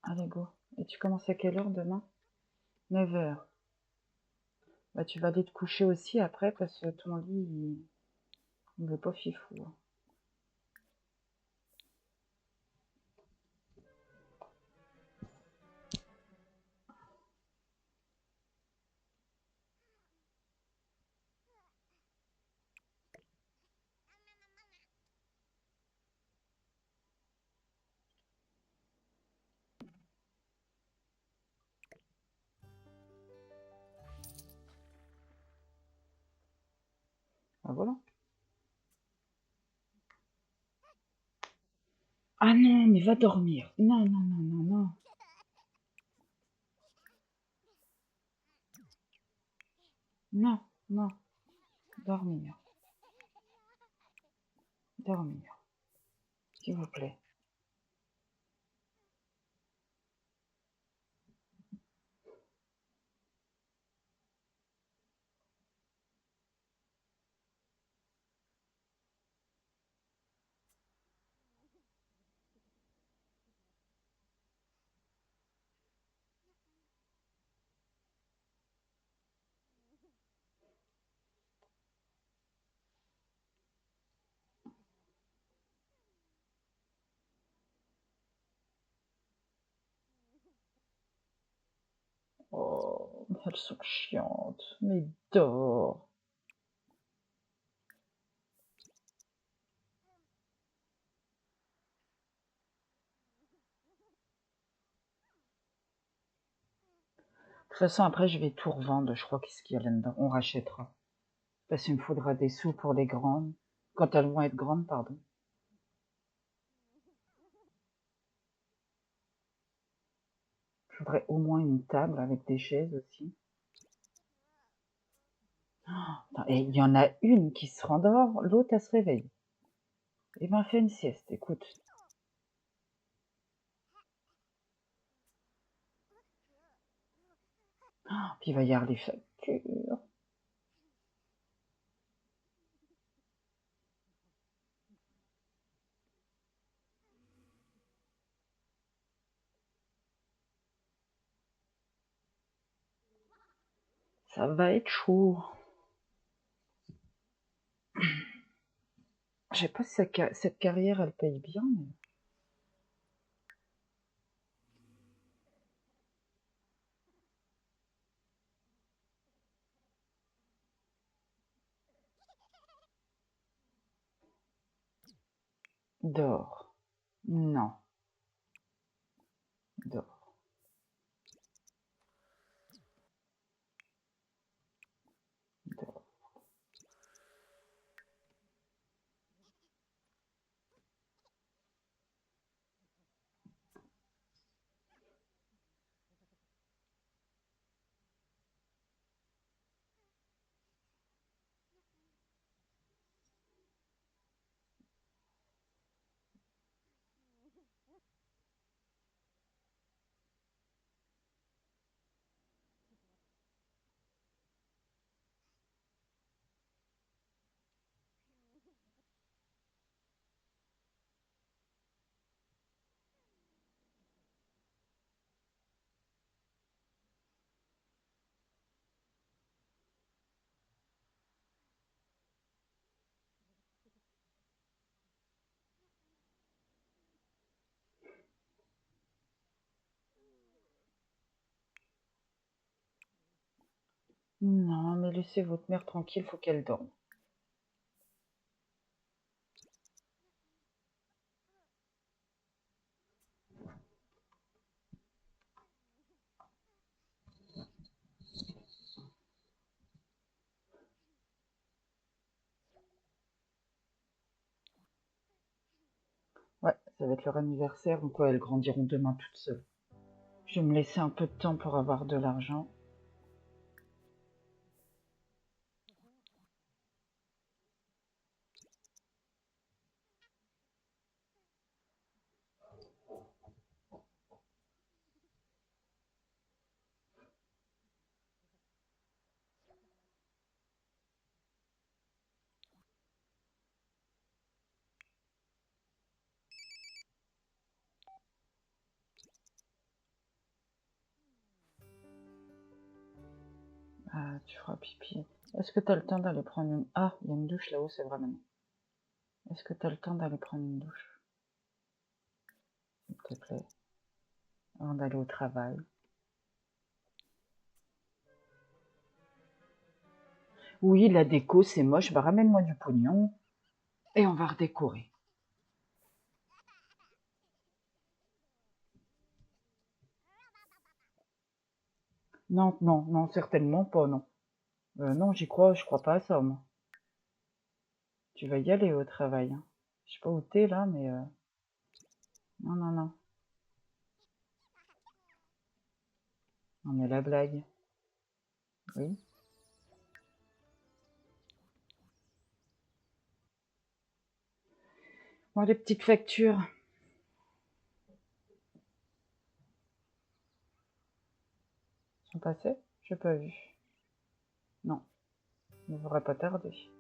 Allez, go. Et tu commences à quelle heure demain? 9 h. Bah, tu vas aller te coucher aussi après parce que ton lit, il est pas fifou. Ah, voilà. Ah non, mais va dormir. Non, non, non, non, non. Non, non. Dormir. Dormir. S'il vous plaît. Oh, elles sont chiantes. Mais dors. De toute façon, après, je vais tout revendre. Je crois qu'est-ce qu'il y a là-dedans. On rachètera. Parce qu'il me faudra des sous pour les grandes. Quand elles vont être grandes, pardon. Je voudrais au moins une table avec des chaises aussi. Et il y en a une qui se rendort, l'autre, elle se réveille. Eh ben, fais une sieste, écoute. Puis il va y avoir les factures. Ça va être chaud. Je sais pas si cette carrière, elle paye bien, mais... Dors. Non. Dors. Dors. Non, mais laissez votre mère tranquille, faut qu'elle dorme. Ouais, ça va être leur anniversaire, donc ouais, elles grandiront demain toutes seules. Je vais me laisser un peu de temps pour avoir de l'argent. Ah, tu feras pipi. Est-ce que t'as le temps d'aller prendre une... Ah, il y a une douche là-haut, c'est vrai maintenant. Est-ce que t'as le temps d'aller prendre une douche, s'il te plaît, avant d'aller au travail? Oui, la déco, c'est moche. Bah, ramène-moi du pognon et on va redécorer. Non, non, non, certainement pas, non. Non, je crois pas à ça, moi. Tu vas y aller au travail, hein. Je sais pas où t'es, là, mais... Non, non, non. Non, mais la blague. Oui. Bon, les petites factures. Sont passées? J'ai pas vu. Non, ne devrait pas tarder.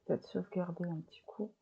Peut-être sauvegarder un petit coup.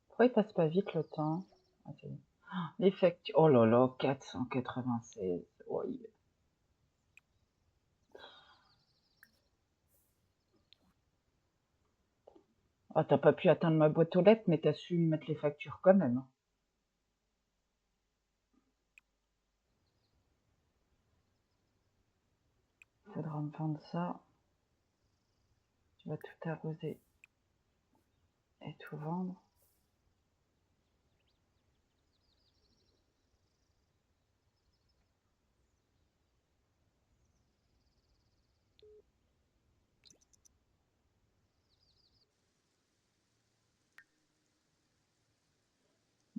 Pourquoi il passe pas vite le temps? Ah, ça y est. Les factures. Oh là là, 496. Oui. Ah, t'as pas pu atteindre ma boîte aux lettres, mais t'as su mettre les factures quand même. Faudra me vendre ça. Tu vas tout arroser et tout vendre.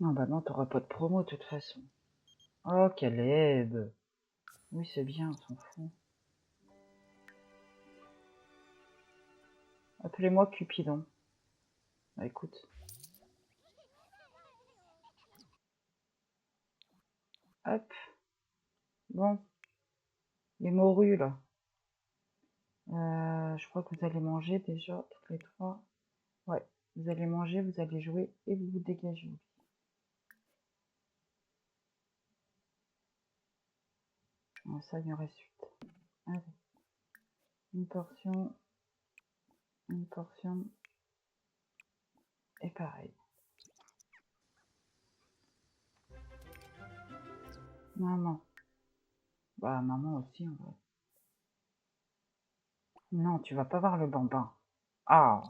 Non, bah non, t'auras pas de promo de toute façon. Oh, quelle aide. Oui, c'est bien, on s'en fout. Appelez-moi Cupidon. Bah écoute. Hop. Bon. Les morues, là. Je crois que vous allez manger déjà, toutes les trois. Ouais. Vous allez manger, vous allez jouer et vous vous dégagez. Ah, ça, il y en reste 8. Allez. Une portion. Une portion. Et pareil. Maman. Bah, maman aussi, en vrai. Non, tu vas pas voir le bambin. Ah.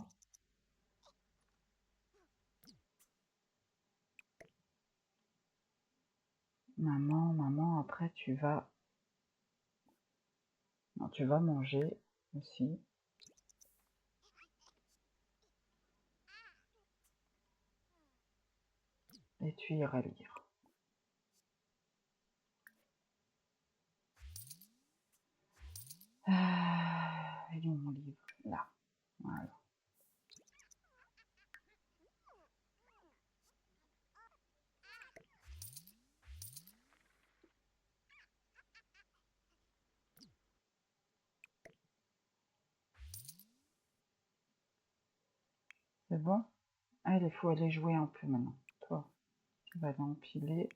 Maman, maman, après tu vas... Non, tu vas manger aussi. Et tu iras lire. livre. Là. Voilà. C'est bon? Allez, il faut aller jouer un peu maintenant. Toi, tu vas l'empiler.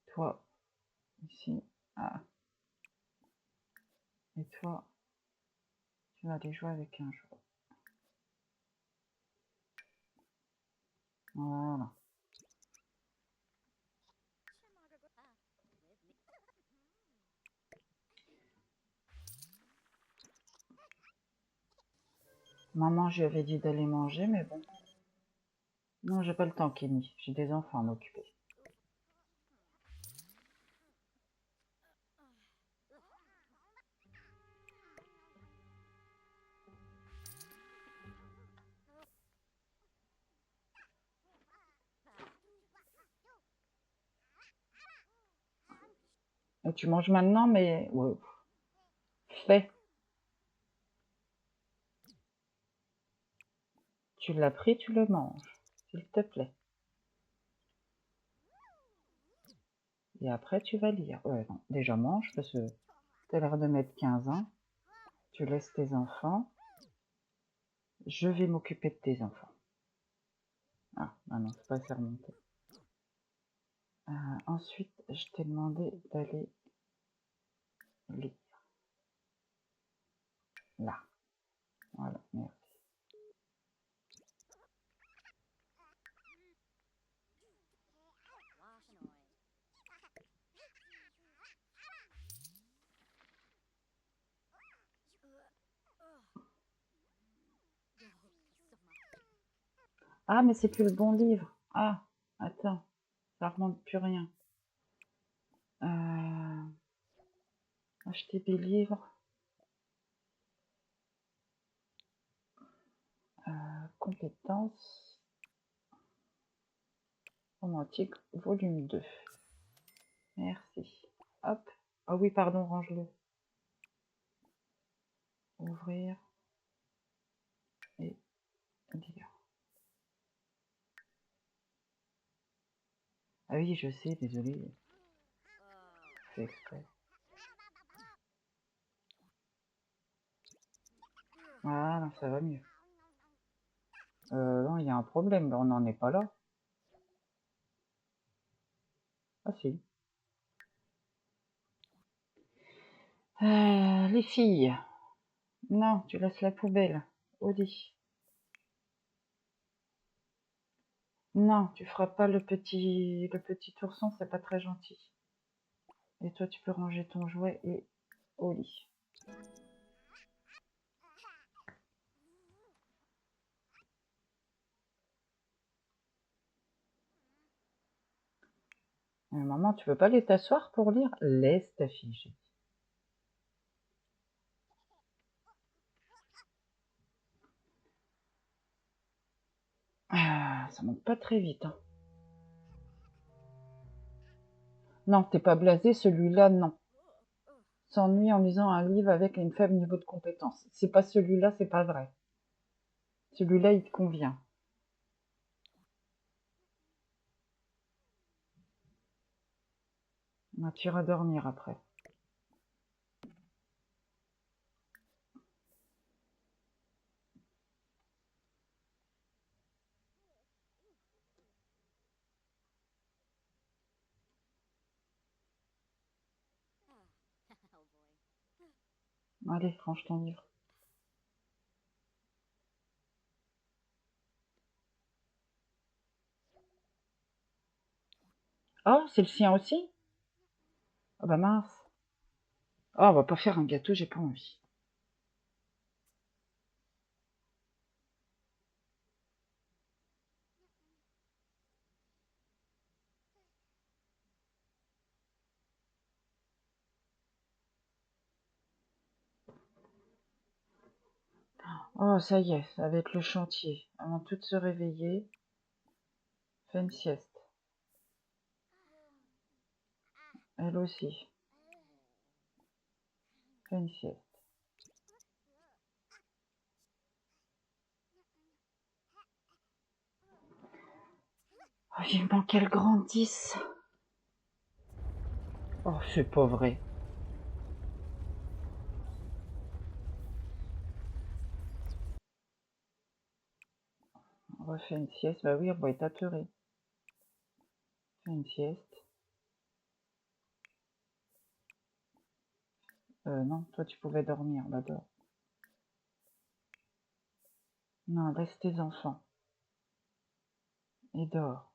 Toi, ici. Ah. Et toi, tu vas aller jouer avec un jouet. Voilà. Maman, je lui avais dit d'aller manger, mais bon. Non, j'ai pas le temps, Kenny. J'ai des enfants à m'occuper. Et tu manges maintenant, mais... Ouais. Fais. Tu l'as pris, tu le manges. S'il te plaît. Et après, tu vas lire. Ouais, non. Déjà, mange, parce que t'as l'air de mettre 15 ans. Tu laisses tes enfants. Je vais m'occuper de tes enfants. Ah, non, c'est pas assez remonté. Ensuite, je t'ai demandé d'aller lire. Là. Voilà, merci. Ah, mais c'est plus le bon livre. Ah, attends. Ça remonte plus rien. Acheter des livres. Compétences. Romantique, volume 2. Merci. Hop. Ah oui, pardon, range-le. Ouvrir. Et lire. Ah oui, je sais, désolé. C'est exprès. Voilà, ça va mieux. Non, il y a un problème, on n'en est pas là. Ah si. Les filles. Non, tu laisses la poubelle. Au lit. Non, tu feras pas le petit ourson, c'est pas très gentil. Et toi, tu peux ranger ton jouet et au lit. Maman, tu veux pas aller t'asseoir pour lire? Laisse ta fille, j'ai dit. Ça monte pas très vite. Hein. Non, t'es pas blasé, celui-là, non. S'ennuie en lisant un livre avec un faible niveau de compétence. C'est pas celui-là, c'est pas vrai. Celui-là, il te convient. Tu iras dormir après. Allez, range ton livre. Oh, c'est le sien aussi? Ah bah mince. Oh, on va pas faire un gâteau, j'ai pas envie. Oh, ça y est, ça va être le chantier. Avant toutes de se réveiller, fais une sieste. Elle aussi. Fais une sieste. Vivement qu'elle grandisse. Oh, c'est pas vrai. On refait une sieste. Bah oui, on va être apeuré. Fais une sieste. Non, toi tu pouvais dormir, bah dors. Non, laisse tes enfants. Et dors.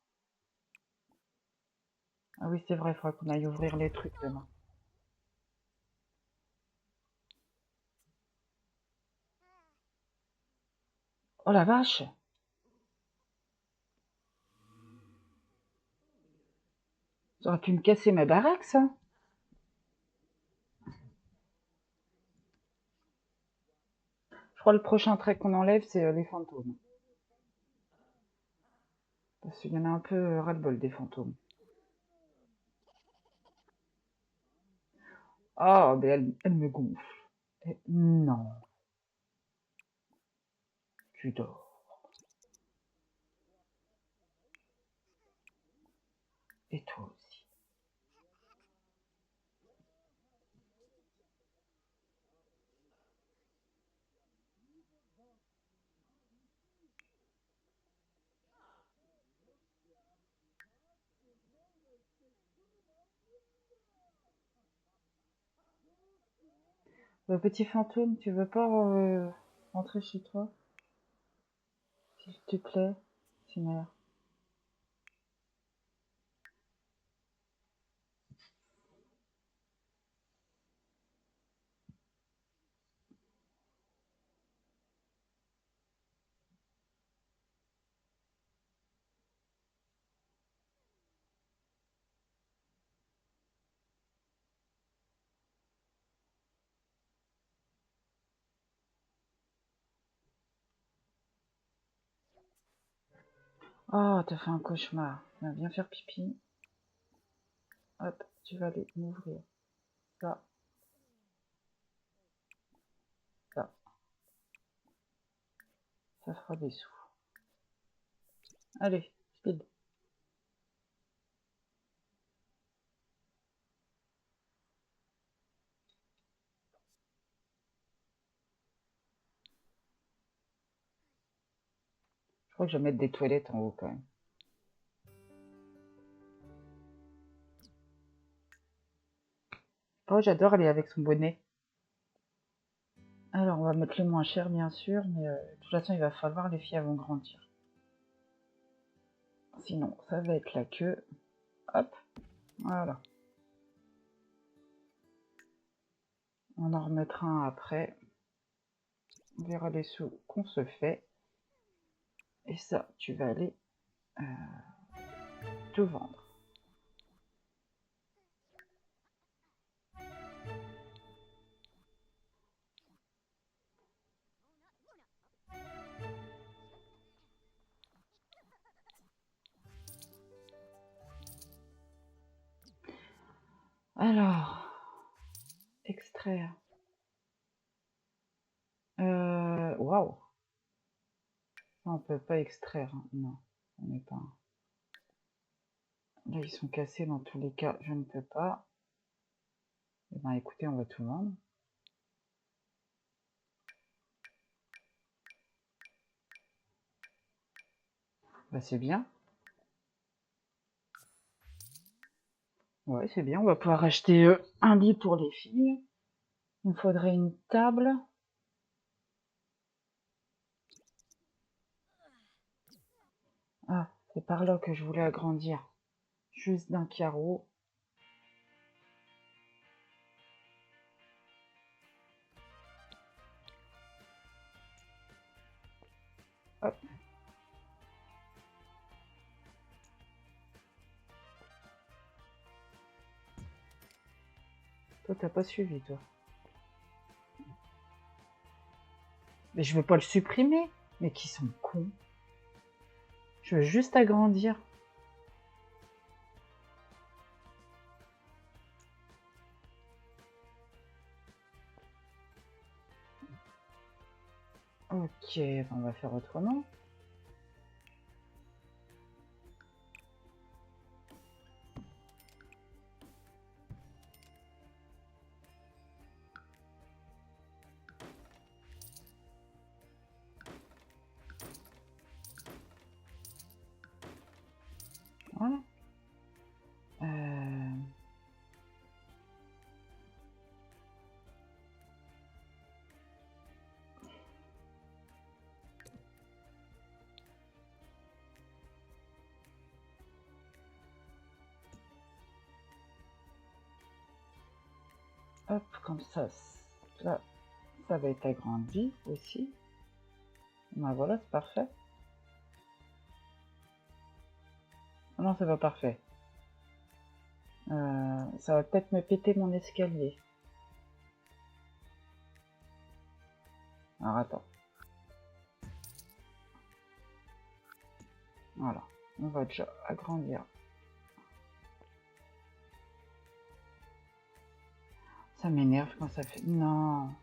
Ah oui, c'est vrai, il faudra qu'on aille ouvrir les trucs demain. Oh la vache! Ça aurait pu me casser ma baraque, ça! Je crois que le prochain trait qu'on enlève, c'est les fantômes. Parce qu'il y en a un peu ras-le-bol des fantômes. Oh, mais elle me gonfle. Non, tu dors. Et toi aussi. Petit fantôme, tu veux pas rentrer chez toi? S'il te plaît, Timer. Oh, t'as fait un cauchemar. Viens faire pipi. Hop, tu vas aller m'ouvrir. Ça, ça. Ça fera des sous. Allez, speed. Je crois que je vais mettre des toilettes en haut quand même. Oh, j'adore aller avec son bonnet. Alors, on va mettre le moins cher, bien sûr, mais de toute façon, il va falloir, les filles, elles vont grandir. Sinon, ça va être la queue. Hop, voilà. On en remettra un après. On verra les sous qu'on se fait. Et ça, tu vas aller te vendre. Alors, extraire. Waouh. On peut pas extraire, hein. Non, on n'est pas. Là, ils sont cassés dans tous les cas, je ne peux pas. Eh ben, écoutez, on va tout vendre. Bah, c'est bien. Ouais, c'est bien. On va pouvoir acheter un lit pour les filles. Il me faudrait une table. Ah, c'est par là que je voulais agrandir. Juste d'un carreau. Hop. Toi, t'as pas suivi, toi. Mais je veux pas le supprimer. Mais qui sont cons. Je veux juste agrandir. Ok, on va faire autrement. Hop, comme ça, là, ça va être agrandi aussi. Ben voilà, c'est parfait. Ah non, c'est pas parfait. Ça va peut-être me péter mon escalier. Alors attends. Voilà, on va déjà agrandir. Ça m'énerve quand ça fait... Non.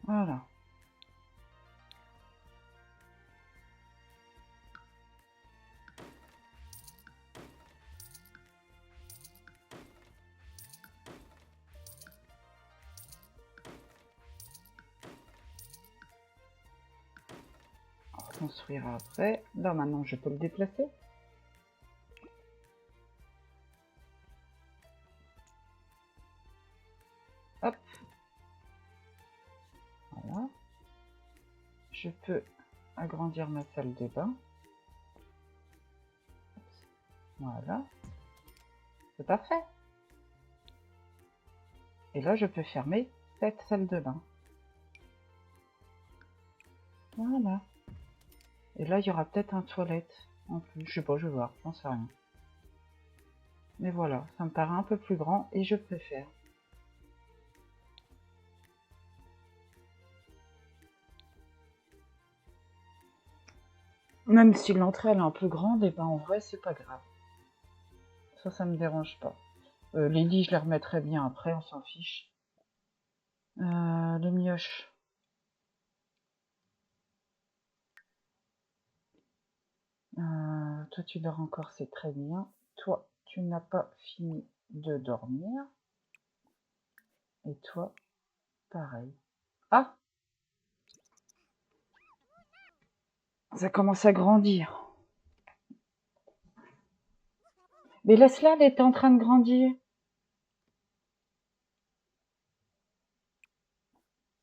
Voilà. On reconstruira après. Là, maintenant, je peux le déplacer. Hop. Voilà. Je peux agrandir ma salle de bain. Voilà. C'est parfait. Et là, je peux fermer cette salle de bain. Voilà. Et là, il y aura peut-être un toilette en plus. Je sais pas, je vais voir, j'en sais rien. Mais voilà, ça me paraît un peu plus grand et je préfère. Même si l'entrée elle est un peu grande, et ben en vrai c'est pas grave. Ça me dérange pas. Les lits je les remettrai bien après, on s'en fiche. Les mioches. Toi tu dors encore, c'est très bien. Toi, tu n'as pas fini de dormir. Et toi, pareil. Ah! Ça commence à grandir. Mais laisse-la, elle était en train de grandir.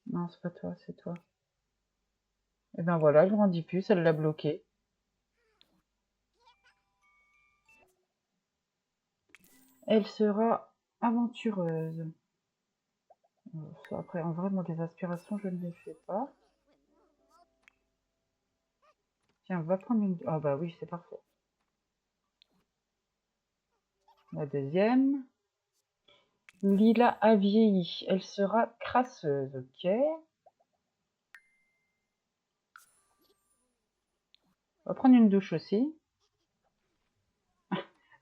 Non, c'est pas toi, c'est toi. Et ben voilà, elle grandit plus, elle l'a bloqué. Elle sera aventureuse. Après, en vrai, moi, les aspirations, je ne les fais pas. Tiens, on va prendre une... Ah bah oui, c'est parfait. La deuxième. Lila a vieilli. Elle sera crasseuse, ok. On va prendre une douche aussi.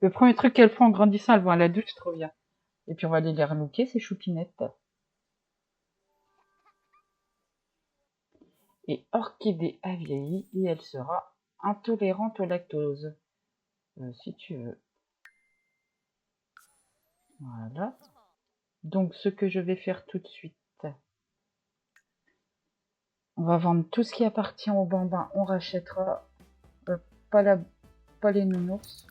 Le premier truc qu'elle prend en grandissant, elle va à la douche, trop bien. Et puis on va aller les relooker, ces choupinettes. Et Orchidée a vieilli et elle sera intolérante au lactose. Si tu veux. Voilà. Donc ce que je vais faire tout de suite, on va vendre tout ce qui appartient au bambin, on rachètera pas les nounours.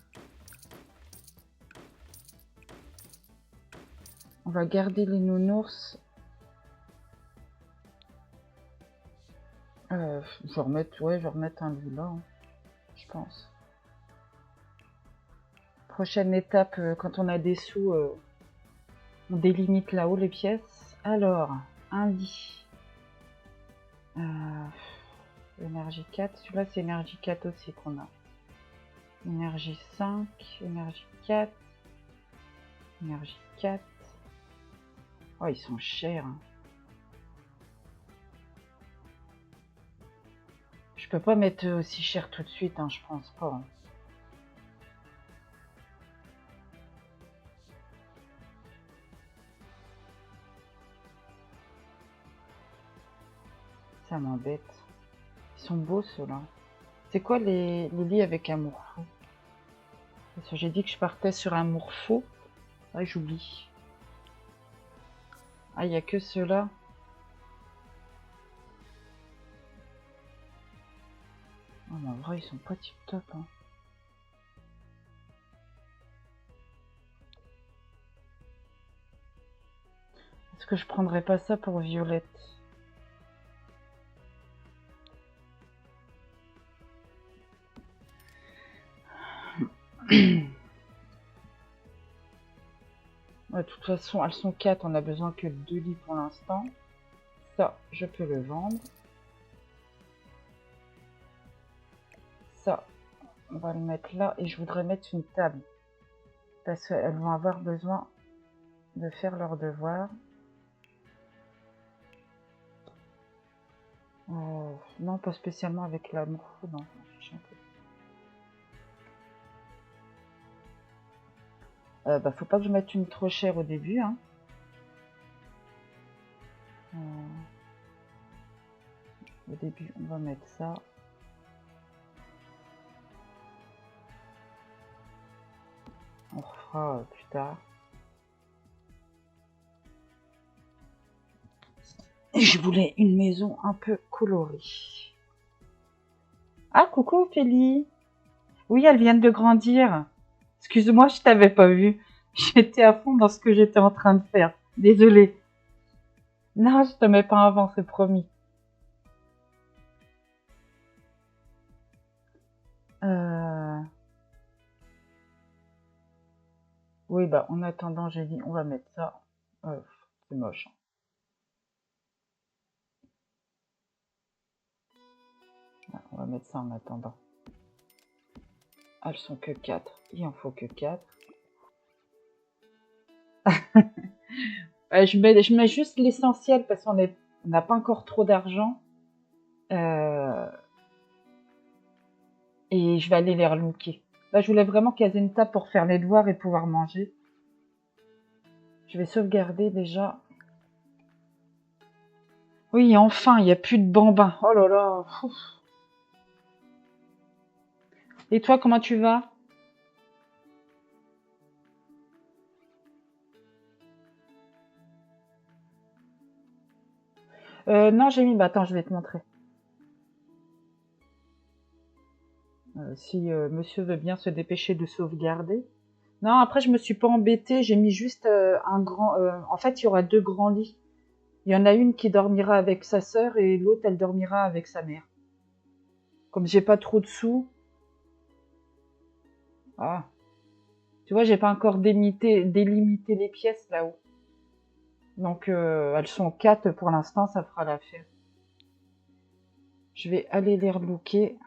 On va garder les nounours. Je vais remettre un loup là, hein, je pense. Prochaine étape, quand on a des sous, on délimite là-haut les pièces. Alors, un lit. Énergie 4, celui-là c'est énergie 4 aussi qu'on a. Énergie 5, énergie 4, énergie 4. Oh, ils sont chers. Hein. Je peux pas mettre aussi cher tout de suite, hein, je pense pas. Hein. Ça m'embête. Ils sont beaux ceux-là. C'est quoi les lits avec amour fou? Parce que j'ai dit que je partais sur amour fou. Ah, j'oublie. Ah, il n'y a que ceux-là. Oh, mais en vrai, ils sont pas tip top. Hein. Est-ce que je prendrais pas ça pour Violette? Ouais, de toute façon, elles sont 4, on a besoin que de 2 lits pour l'instant. Ça, je peux le vendre. Ça, on va le mettre là. Et je voudrais mettre une table. Parce qu'elles vont avoir besoin de faire leurs devoirs. Non, pas spécialement avec l'amour. Non, je fiche un peu. Bah, faut pas que je mette une trop chère au début, hein. Au début, on va mettre ça. On refera plus tard. Et je voulais une maison un peu colorée. Ah, coucou Ophélie. Oui, elles viennent de grandir. Excuse-moi, je t'avais pas vu. J'étais à fond dans ce que j'étais en train de faire. Désolée. Non, je te mets pas avant, c'est promis. Oui, bah en attendant, j'ai dit, on va mettre ça. C'est moche. Ouais, on va mettre ça en attendant. Elles sont que 4. Il en faut que 4. Je mets juste l'essentiel parce qu'on n'a pas encore trop d'argent. Et je vais aller les relooker. Là, je voulais vraiment qu'elles aient une table pour faire les devoirs et pouvoir manger. Je vais sauvegarder déjà. Oui, enfin, il n'y a plus de bambins. Oh là là. Ouf. Et toi, comment tu vas? Non, j'ai mis... Bah, attends, je vais te montrer. Si monsieur veut bien se dépêcher de sauvegarder. Non, après, je me suis pas embêtée. J'ai mis juste un grand... en fait, il y aura 2 grands lits. Il y en a une qui dormira avec sa sœur et l'autre, elle dormira avec sa mère. Comme j'ai pas trop de sous... Ah. Tu vois, j'ai pas encore délimité les pièces là-haut. Donc, elles sont 4 pour l'instant, ça fera l'affaire. Je vais aller les relooker.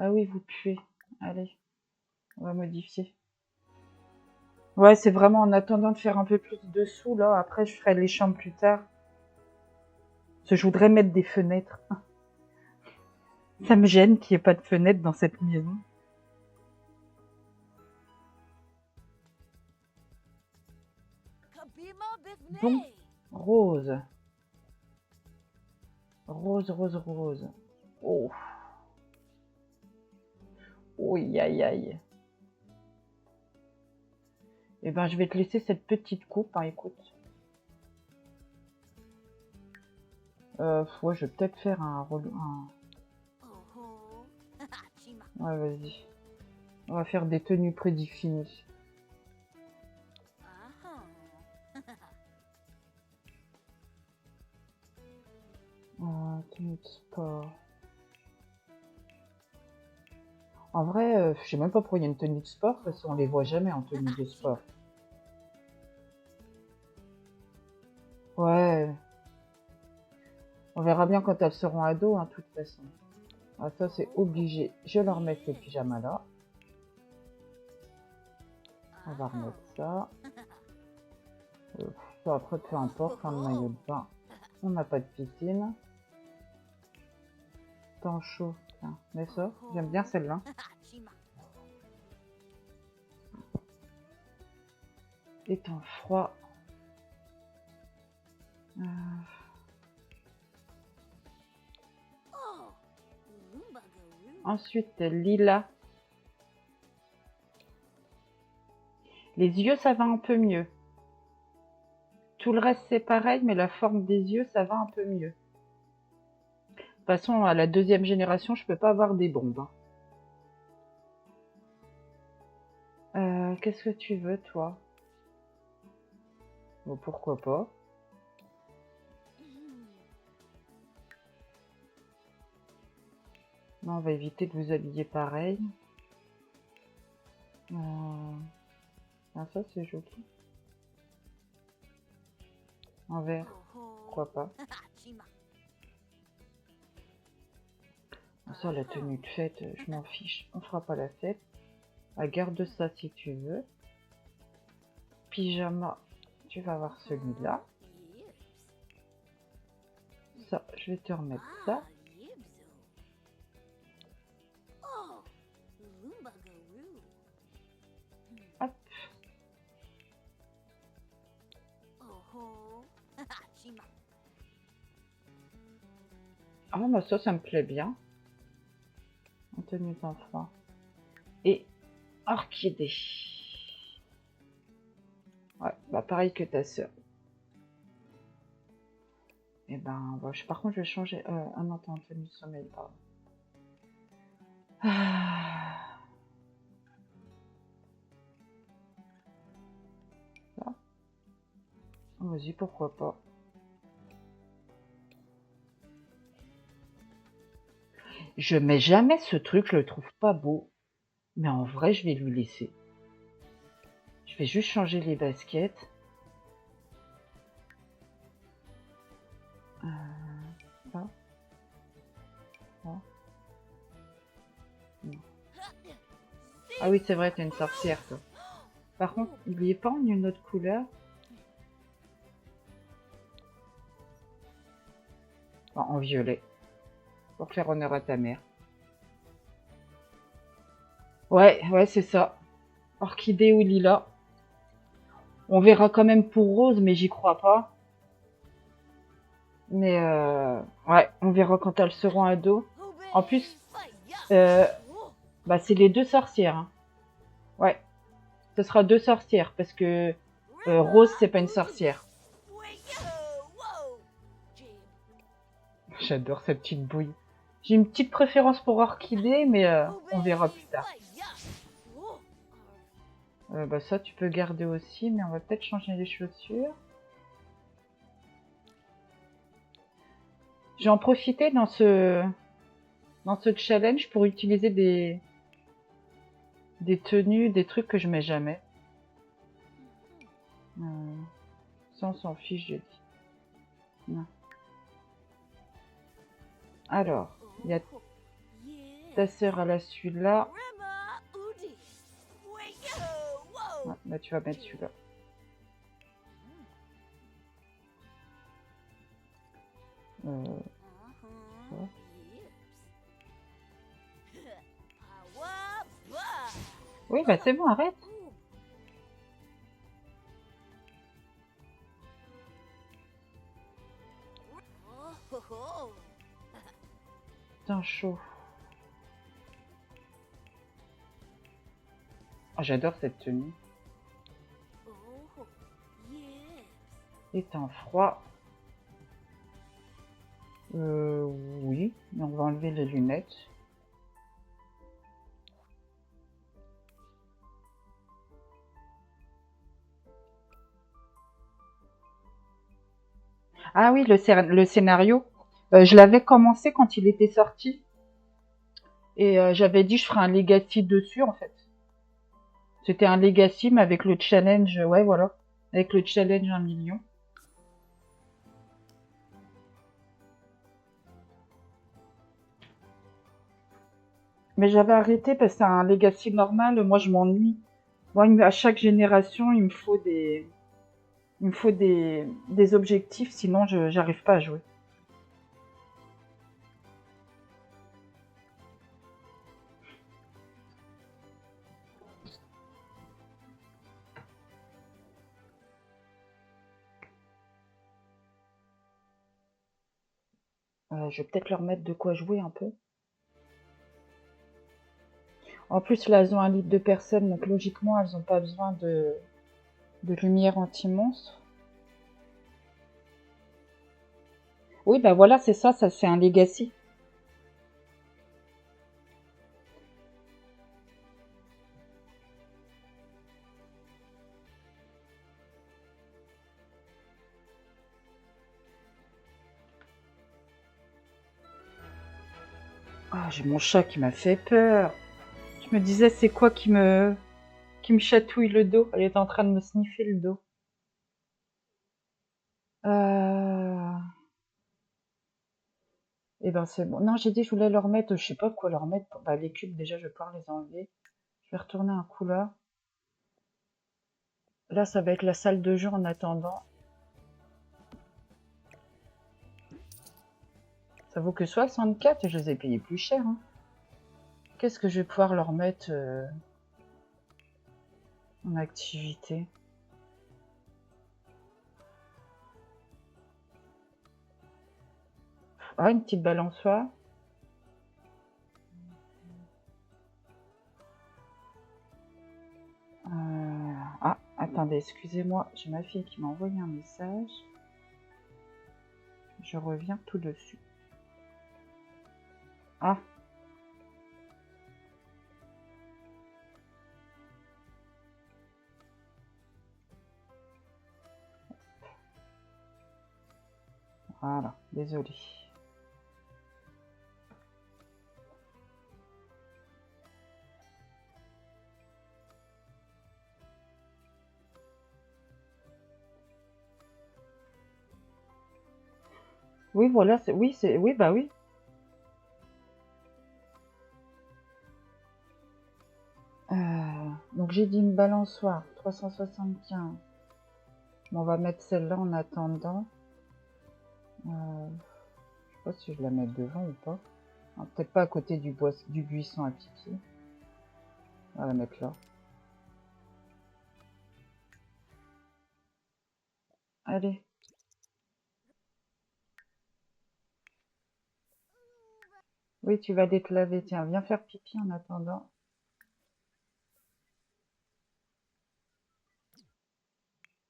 Ah oui, vous puez. Allez, on va modifier. Ouais, c'est vraiment en attendant de faire un peu plus de sous, là. Après, je ferai les chambres plus tard. Parce que je voudrais mettre des fenêtres. Ça me gêne qu'il n'y ait pas de fenêtres dans cette maison. Bon, rose. Rose, rose, rose. Oh. Ouïe, aïe, aïe. Eh ben, je vais te laisser cette petite coupe, hein, écoute. Ouais, je vais peut-être faire un... Ouais, vas-y. On va faire des tenues prédéfinies. Tenue de sport. En vrai, je sais même pas pourquoi il y a une tenue de sport, parce qu'on les voit jamais en tenue de sport. Ouais. On verra bien quand elles seront ados, hein, de toute façon. Ah, ça, c'est obligé. Je leur mets ces pyjamas là. On va remettre ça. Ça, après, peu importe, un maillot de bain. On n'a pas de piscine. Temps chaud. Tiens, mets ça. J'aime bien celle-là. Et temps froid. Ensuite, lilas. Les yeux, ça va un peu mieux. Tout le reste, c'est pareil, mais la forme des yeux, ça va un peu mieux. De toute façon, à la 2e génération, je peux pas avoir des bombes. qu'est-ce que tu veux, toi? Bon, pourquoi pas? Non, on va éviter de vous habiller pareil. Ah, ça, c'est joli. En vert, pourquoi pas? Ça, la tenue de fête, je m'en fiche. On fera pas la fête. Ah, garde ça si tu veux. Pyjama, tu vas avoir celui-là. Ça, je vais te remettre ça. Hop. Ah, bah ça me plaît bien. En tenue d'enfant. Et orchidée. Ouais, bah pareil que ta sœur. Et ben, bon, par contre, je vais changer. Ah non, t'es en tenue de sommeil, pardon. Ah. Ça. Vas-y, pourquoi pas. Je mets jamais ce truc, je le trouve pas beau. Mais en vrai, je vais lui laisser. Je vais juste changer les baskets. Ça. Ça. Non. Ah oui, c'est vrai, t'es une sorcière, toi. Par contre, n'oubliez pas en une autre couleur. Enfin, en violet. Pour faire honneur à ta mère. Ouais, c'est ça. Orchidée ou lilas. On verra quand même pour rose, mais j'y crois pas. Mais ouais, on verra quand elles seront ados. En plus, bah c'est les deux sorcières. Hein. Ouais, ce sera deux sorcières parce que Rose c'est pas une sorcière. J'adore cette petite bouille. J'ai une petite préférence pour Orchidée, mais on verra plus tard. Bah ça tu peux garder aussi, mais on va peut-être changer les chaussures. J'ai en profité dans ce challenge pour utiliser des tenues, des trucs que je mets jamais. Ça on s'en fiche, je dis. Non. Alors, il y a ta sœur, elle a celui-là. Ouais, là tu vas mettre celui-là. Oui, bah c'est bon, arrête. Putain, chaud. Oh, j'adore cette tenue. Et temps froid. Oui, mais on va enlever les lunettes. Ah oui, le scénario. Je l'avais commencé quand il était sorti. Et j'avais dit je ferai un legacy dessus en fait. C'était un legacy mais avec le challenge, ouais voilà. Avec le challenge 1 million. Mais j'avais arrêté parce que c'est un legacy normal, moi je m'ennuie. Moi, à chaque génération, il me faut des objectifs, sinon j'arrive pas à jouer. Je vais peut-être leur mettre de quoi jouer un peu. En plus, là, elles ont 1 litre de personnes, donc logiquement, elles n'ont pas besoin de lumière anti-monstre. Oui, bah voilà, c'est ça c'est un legacy. Ah, j'ai mon chat qui m'a fait peur. Je me disais, c'est quoi qui me chatouille le dos? Elle est en train de me sniffer le dos. Eh ben c'est bon. Non, j'ai dit je voulais leur mettre, je sais pas quoi leur mettre. Bah, les cubes, déjà, je vais pouvoir les enlever. Je vais retourner en couleur. Là, ça va être la salle de jeu en attendant. Ça vaut que 64 et je les ai payés plus cher. Hein. Qu'est-ce que je vais pouvoir leur mettre en activité? Ah, une petite balançoire. Ah, attendez, excusez-moi, j'ai ma fille qui m'a envoyé un message. Je reviens tout dessus. Ah. Voilà, désolé. Oui, voilà, oui, bah oui. Donc j'ai dit une balançoire, 375. Bon, on va mettre celle-là en attendant. Je sais pas si je la mets devant ou pas. Peut-être pas à côté du buisson à pipi. On va la mettre là. Allez. Oui, tu vas aller te laver. Tiens, viens faire pipi en attendant.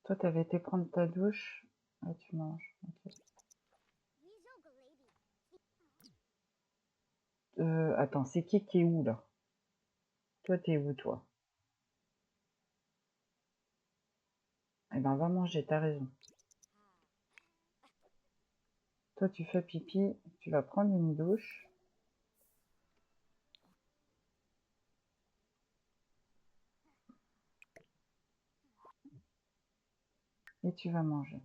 Toi, t'avais été prendre ta douche. Ah, tu manges. Okay. Attends, c'est qui est où, là? Toi, t'es où, toi? Eh ben, va manger, t'as raison. Toi, tu fais pipi, tu vas prendre une douche. Et tu vas manger.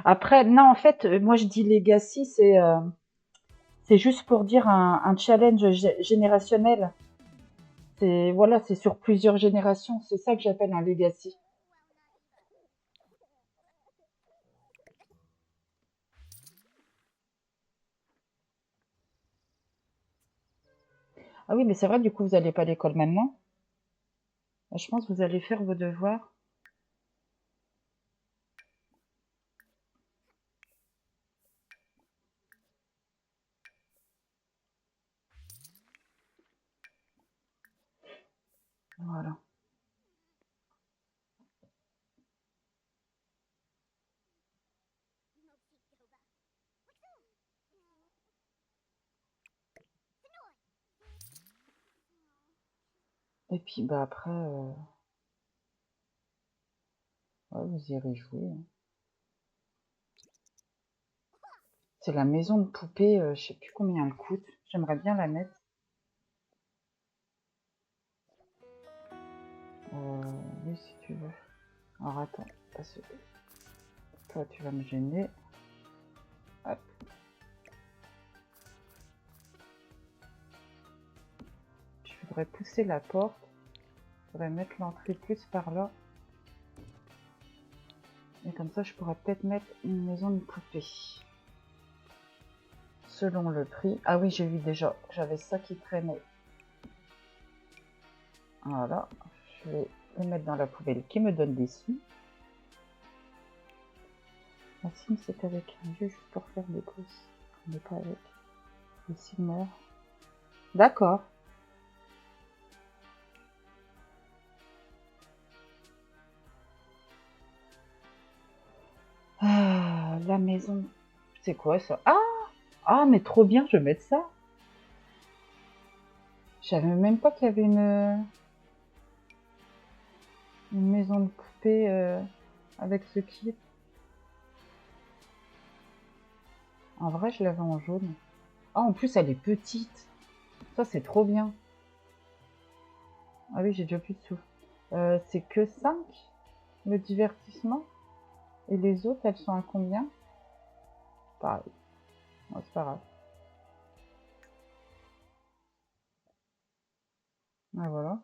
Après, non, en fait, moi, je dis legacy, c'est juste pour dire un challenge générationnel. Voilà, c'est sur plusieurs générations. C'est ça que j'appelle un legacy. Ah oui, mais c'est vrai, du coup, vous n'allez pas à l'école maintenant. Je pense que vous allez faire vos devoirs. Voilà. Et puis, bah après, ouais, vous irez jouer. Hein. C'est la maison de poupée, je sais plus combien elle coûte. J'aimerais bien la mettre. Oui, si tu veux. Alors attends, parce que toi, tu vas me gêner. Hop. Je voudrais pousser la porte. Je voudrais mettre l'entrée plus par là. Et comme ça, je pourrais peut-être mettre une maison de poupée. Selon le prix. Ah oui, j'ai vu déjà. J'avais ça qui traînait. Voilà. Je vais les mettre dans la poubelle qui me donne des sous. La sim, c'est avec un vieux juste pour faire des courses. On n'est pas avec le simmer. D'accord. Ah, la maison. C'est quoi ça? Ah, mais trop bien, je vais mettre ça. Je savais même pas qu'il y avait une maison de poupée. avec ce kit. En vrai, je l'avais en jaune. Ah, en plus, elle est petite. Ça, c'est trop bien. Ah oui, j'ai déjà plus de sous. C'est que 5, le divertissement. Et les autres, elles sont à combien? Pareil. Ouais, c'est pas grave. Ah, voilà.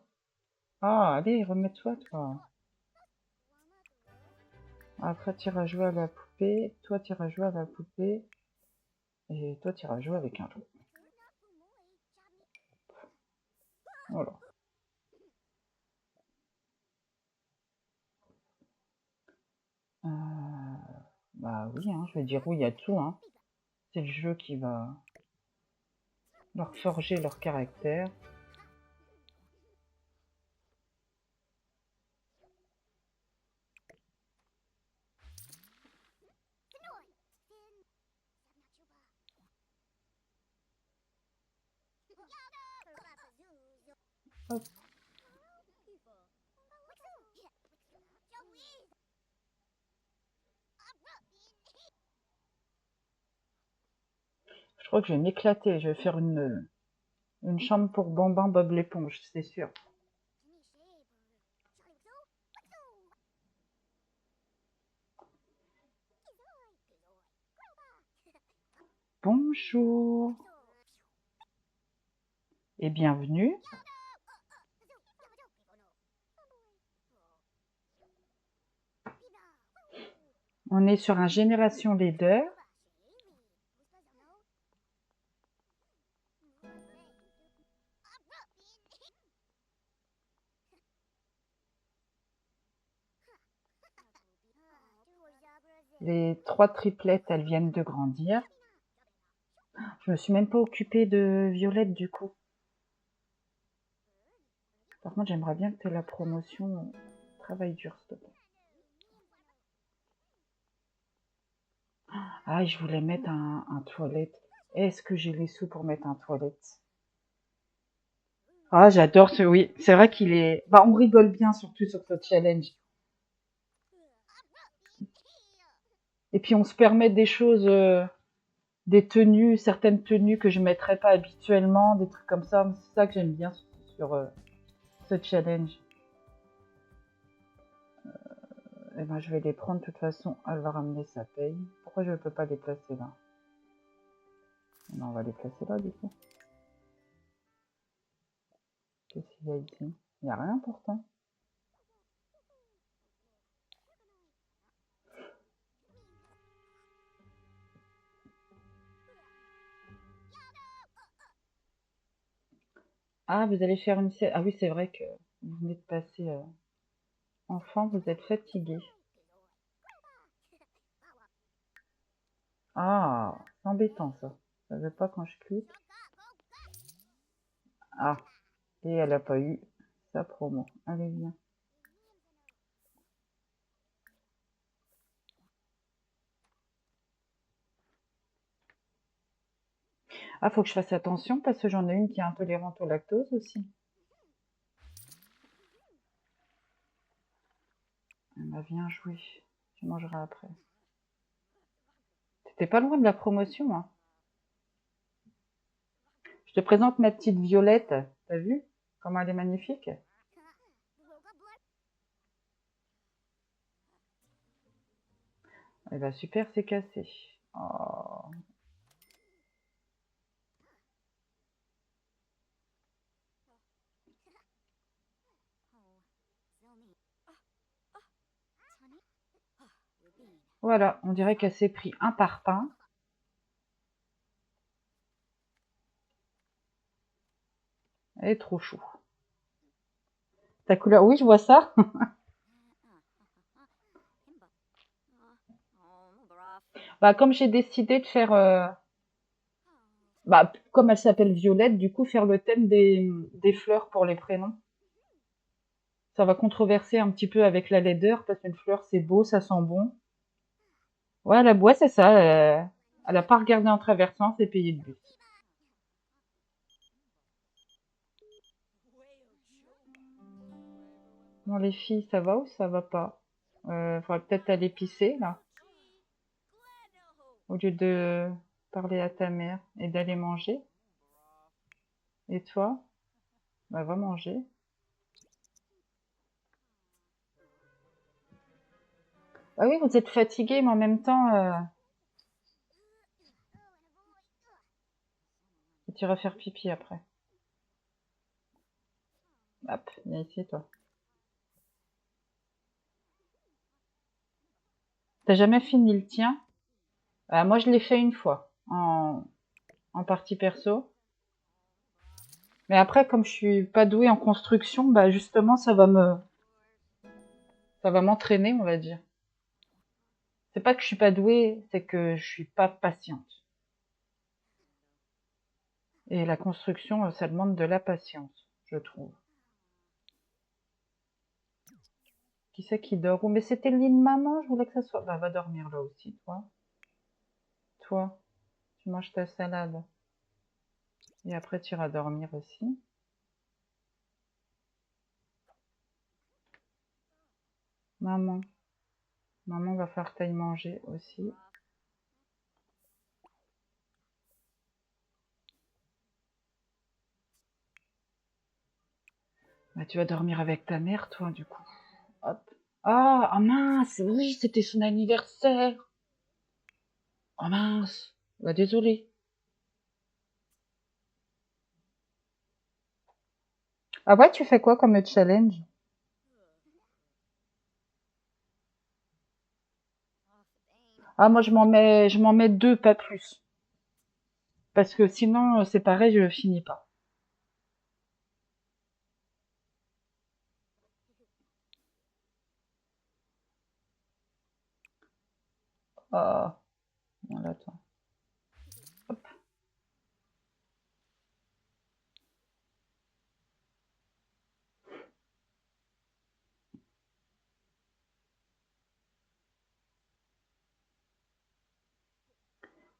Ah, allez, remets-toi, toi. Après, tu iras jouer à la poupée. Toi, tu iras jouer à la poupée. Et toi, tu iras jouer avec un loup. Voilà. Bah oui, hein, je vais dire oui à tout. Hein. C'est le jeu qui va leur forger leur caractère. Hop. Je crois que je vais m'éclater. Je vais faire une chambre pour Bambin Bob l'éponge, c'est sûr. Bonjour et bienvenue. On est sur un Génération Leader. Les 3 triplettes, elles viennent de grandir. Je me suis même pas occupée de Violette du coup. Par contre, j'aimerais bien que tu aies la promotion travail dur, s'il te plaît. Ah, je voulais mettre un toilette. Est-ce que j'ai les sous pour mettre un toilette? Ah, j'adore ce... Oui, c'est vrai qu'il est... Bah, on rigole bien, surtout sur ce challenge. Et puis, on se permet des choses... des tenues, certaines tenues que je mettrais pas habituellement, des trucs comme ça. C'est ça que j'aime bien sur ce challenge. Et ben, je vais les prendre. De toute façon, elle va ramener sa paye. Pourquoi je ne peux pas les placer là? Non, on va les placer là, du coup. Qu'est-ce qu'il y a ici? Il n'y a rien pourtant. Ah, vous allez faire une sieste. Ah oui, c'est vrai que vous venez de passer enfant, vous êtes fatigué. Ah, c'est embêtant ça. Ça ne veut pas quand je clique. Ah, et elle n'a pas eu sa promo. Allez, viens. Ah, faut que je fasse attention parce que j'en ai une qui est intolérante au lactose aussi. Elle m'a bien joué. Tu mangeras après. T'étais pas loin de la promotion, hein. Je te présente ma petite Violette. T'as vu comment elle est magnifique? Elle va super, c'est cassé. Oh. Voilà, on dirait qu'elle s'est pris un parpaing. Elle est trop chou. Ta couleur, oui, je vois ça. Bah, comme j'ai décidé de faire, bah, comme elle s'appelle Violette, du coup, faire le thème des fleurs pour les prénoms. Ça va controverser un petit peu avec la laideur, parce qu'une fleur, c'est beau, ça sent bon. Ouais, la boîte, c'est ça. Elle a pas regardé en traversant, c'est payé le bus. Bon, les filles, ça va ou ça va pas? Faudrait peut-être aller pisser, là, au lieu de parler à ta mère et d'aller manger. Et toi? Bah, va manger. Ah oui, vous êtes fatigué, mais en même temps, tu iras faire pipi après. Hop, viens ici, toi. T'as jamais fini le tien? Moi, je l'ai fait une fois, en partie perso. Mais après, comme je suis pas douée en construction, bah justement, ça va m'entraîner, on va dire. C'est pas que je suis pas douée, c'est que je suis pas patiente. Et la construction, ça demande de la patience, je trouve. Qui c'est qui dort? Oh, mais c'était le lit de maman, je voulais que ça soit. Bah, va dormir là aussi, toi. Toi, tu manges ta salade. Et après, tu iras dormir aussi. Maman. Maman va faire taille manger aussi. Bah, tu vas dormir avec ta mère, toi, du coup. Hop. Ah, ah mince, oui, c'était son anniversaire. Oh mince. Bah, désolé. Ah ouais, tu fais quoi comme challenge? Ah, moi, je m'en mets 2, pas plus. Parce que sinon, c'est pareil, je finis pas. Ah, voilà, toi. Hop.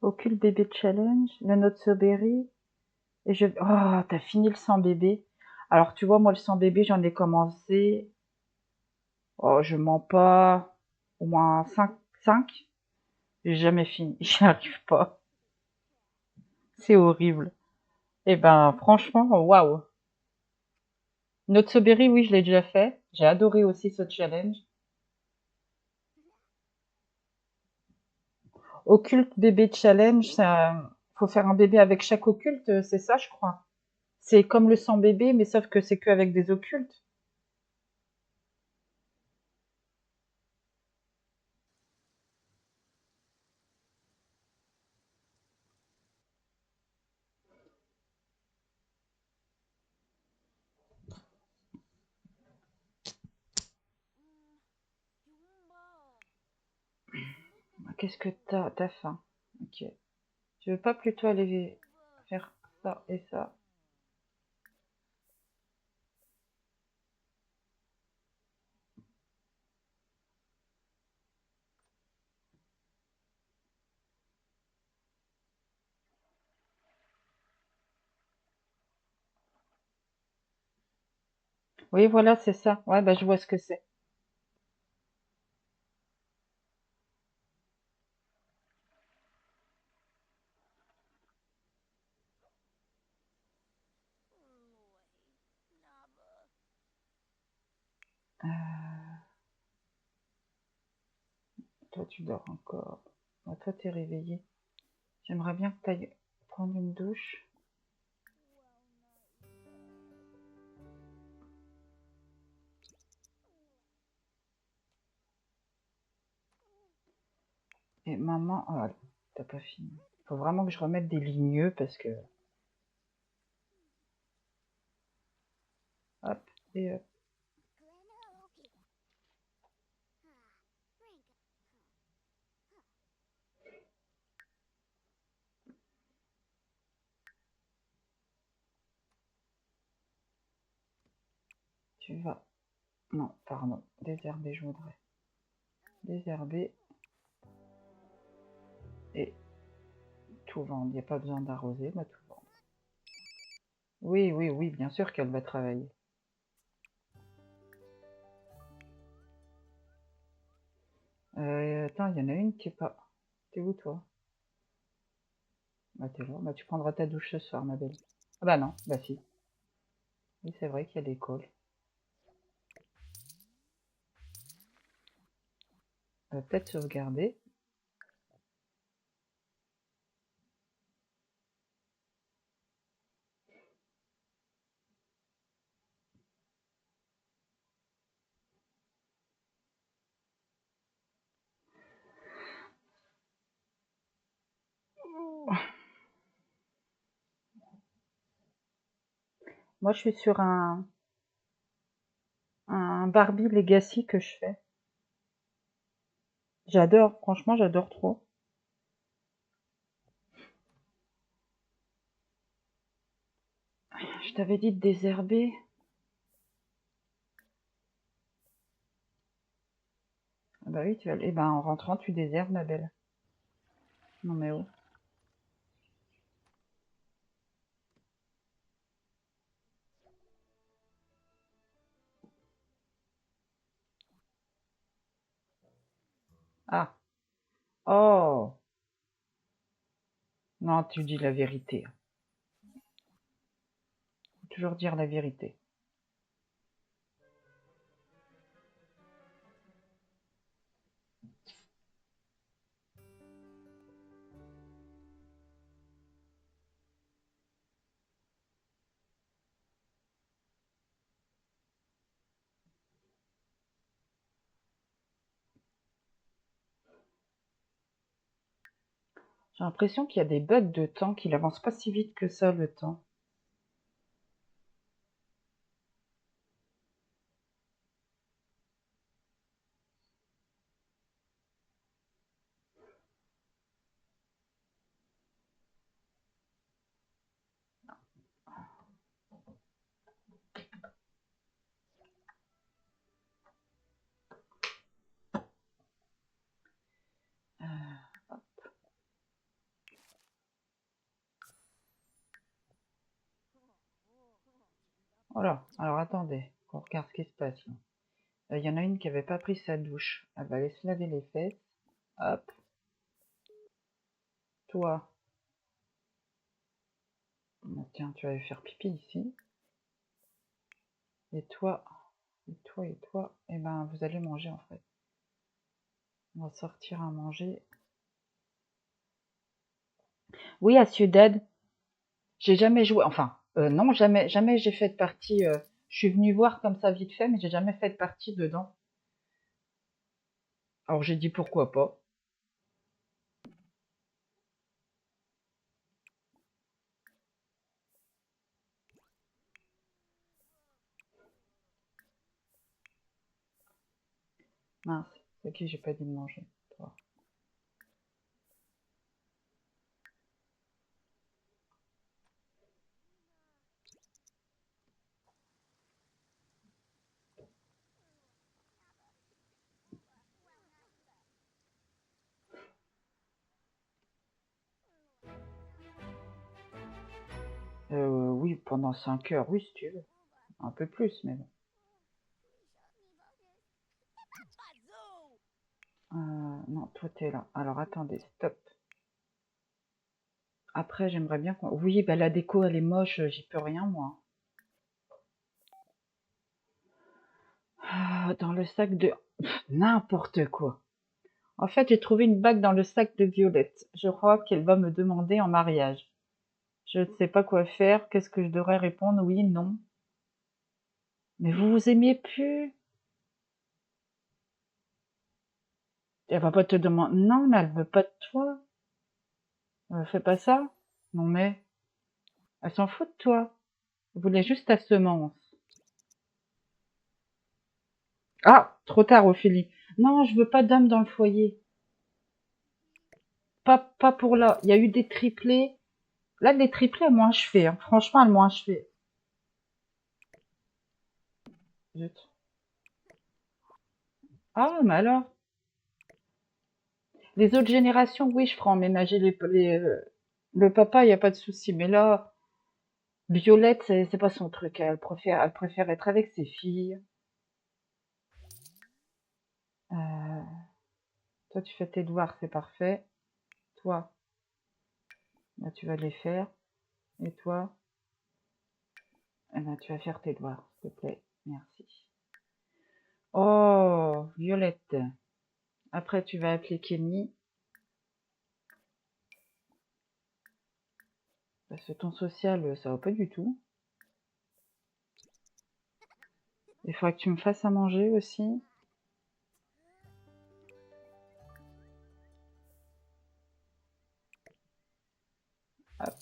Occulte bébé challenge, le note berry. Et je... Oh, t'as fini le sans bébé. Alors, tu vois, moi, le sans bébé, j'en ai commencé. Oh, je mens pas. Au moins 5. J'ai jamais fini. J'y arrive pas. C'est horrible. Eh ben, franchement, waouh. Note berry, oui, je l'ai déjà fait. J'ai adoré aussi ce challenge. Occulte bébé challenge, ça, faut faire un bébé avec chaque occulte, c'est ça, je crois. C'est comme le sans bébé, mais sauf que c'est que avec des occultes. Qu'est-ce que t'as faim? Ok. Tu veux pas plutôt aller faire ça et ça? Oui, voilà, c'est ça. Ouais, bah je vois ce que c'est. Toi, tu dors encore. Bah, toi, t'es réveillé. J'aimerais bien que t'ailles prendre une douche. Et maman, oh, t'as pas fini. Faut vraiment que je remette des ligneux parce que, hop, et hop. Tu vas, non, pardon, désherber, je voudrais. Désherber et tout vendre. Il n'y a pas besoin d'arroser, bah tout vendre. Oui, oui, oui, bien sûr qu'elle va travailler. Attends, il y en a une qui est pas... T'es où, toi? Bah, t'es là. Bah, tu prendras ta douche ce soir, ma belle. Ah bah non, bah si. Oui, c'est vrai qu'il y a des calls. Peut-être sauvegarder. Moi, je suis sur un Barbie Legacy que je fais. J'adore, franchement, j'adore trop. Je t'avais dit de désherber. Ah bah oui, tu vas... Eh ben, en rentrant, tu désherbes, ma belle. Non mais oh. Ah. Oh. Non, tu dis la vérité. Faut toujours dire la vérité. J'ai l'impression qu'il y a des bugs de temps, qu'il avance pas si vite que ça, le temps. Voilà. Alors attendez, qu'on regarde ce qui se passe là. Il y en a une qui avait pas pris sa douche. Elle va aller se laver les fesses. Hop. Toi. Tiens, tu vas aller faire pipi ici. Et toi. Et toi, et toi. Eh ben, vous allez manger en fait. On va sortir à manger. Oui, à Ciudad. J'ai jamais joué. Enfin, non, jamais j'ai fait de partie. Je suis venue voir comme ça vite fait, mais j'ai jamais fait de partie dedans. Alors j'ai dit pourquoi pas. Mince, c'est qui j'ai pas dit de manger. Toi. Oui, pendant 5 heures, oui, si tu veux. Un peu plus, mais bon. Non, toi t'es là. Alors attendez, stop. Après, j'aimerais bien qu'on... Oui, bah la déco, elle est moche, j'y peux rien, moi. Dans le sac de... N'importe quoi. En fait, j'ai trouvé une bague dans le sac de Violette. Je crois qu'elle va me demander en mariage. Je ne sais pas quoi faire. Qu'est-ce que je devrais répondre? Oui, non. Mais vous vous aimiez plus? Elle va pas te demander... Non, mais elle veut pas de toi. Fais pas ça. Non, mais... Elle s'en fout de toi. Elle voulait juste ta semence. Ah, trop tard, Ophélie. Non, je veux pas d'homme dans le foyer. Pas pour là. Il y a eu des triplés. Là, les triplés, elles m'ont achevé. Hein. Franchement, elles m'ont achevé. Zut. Ah, mais alors? Les autres générations, oui, je ferai emménager le papa, il n'y a pas de souci. Mais là, Violette, c'est pas son truc. Elle préfère être avec ses filles. Toi, tu fais tes devoirs, c'est parfait. Toi, là, tu vas les faire. Et toi, eh ben, tu vas faire tes devoirs, s'il te plaît. Merci. Oh, Violette. Après, tu vas appeler Kenny. Parce que ton social, ça va pas du tout. Il faudra que tu me fasses à manger aussi. Hop.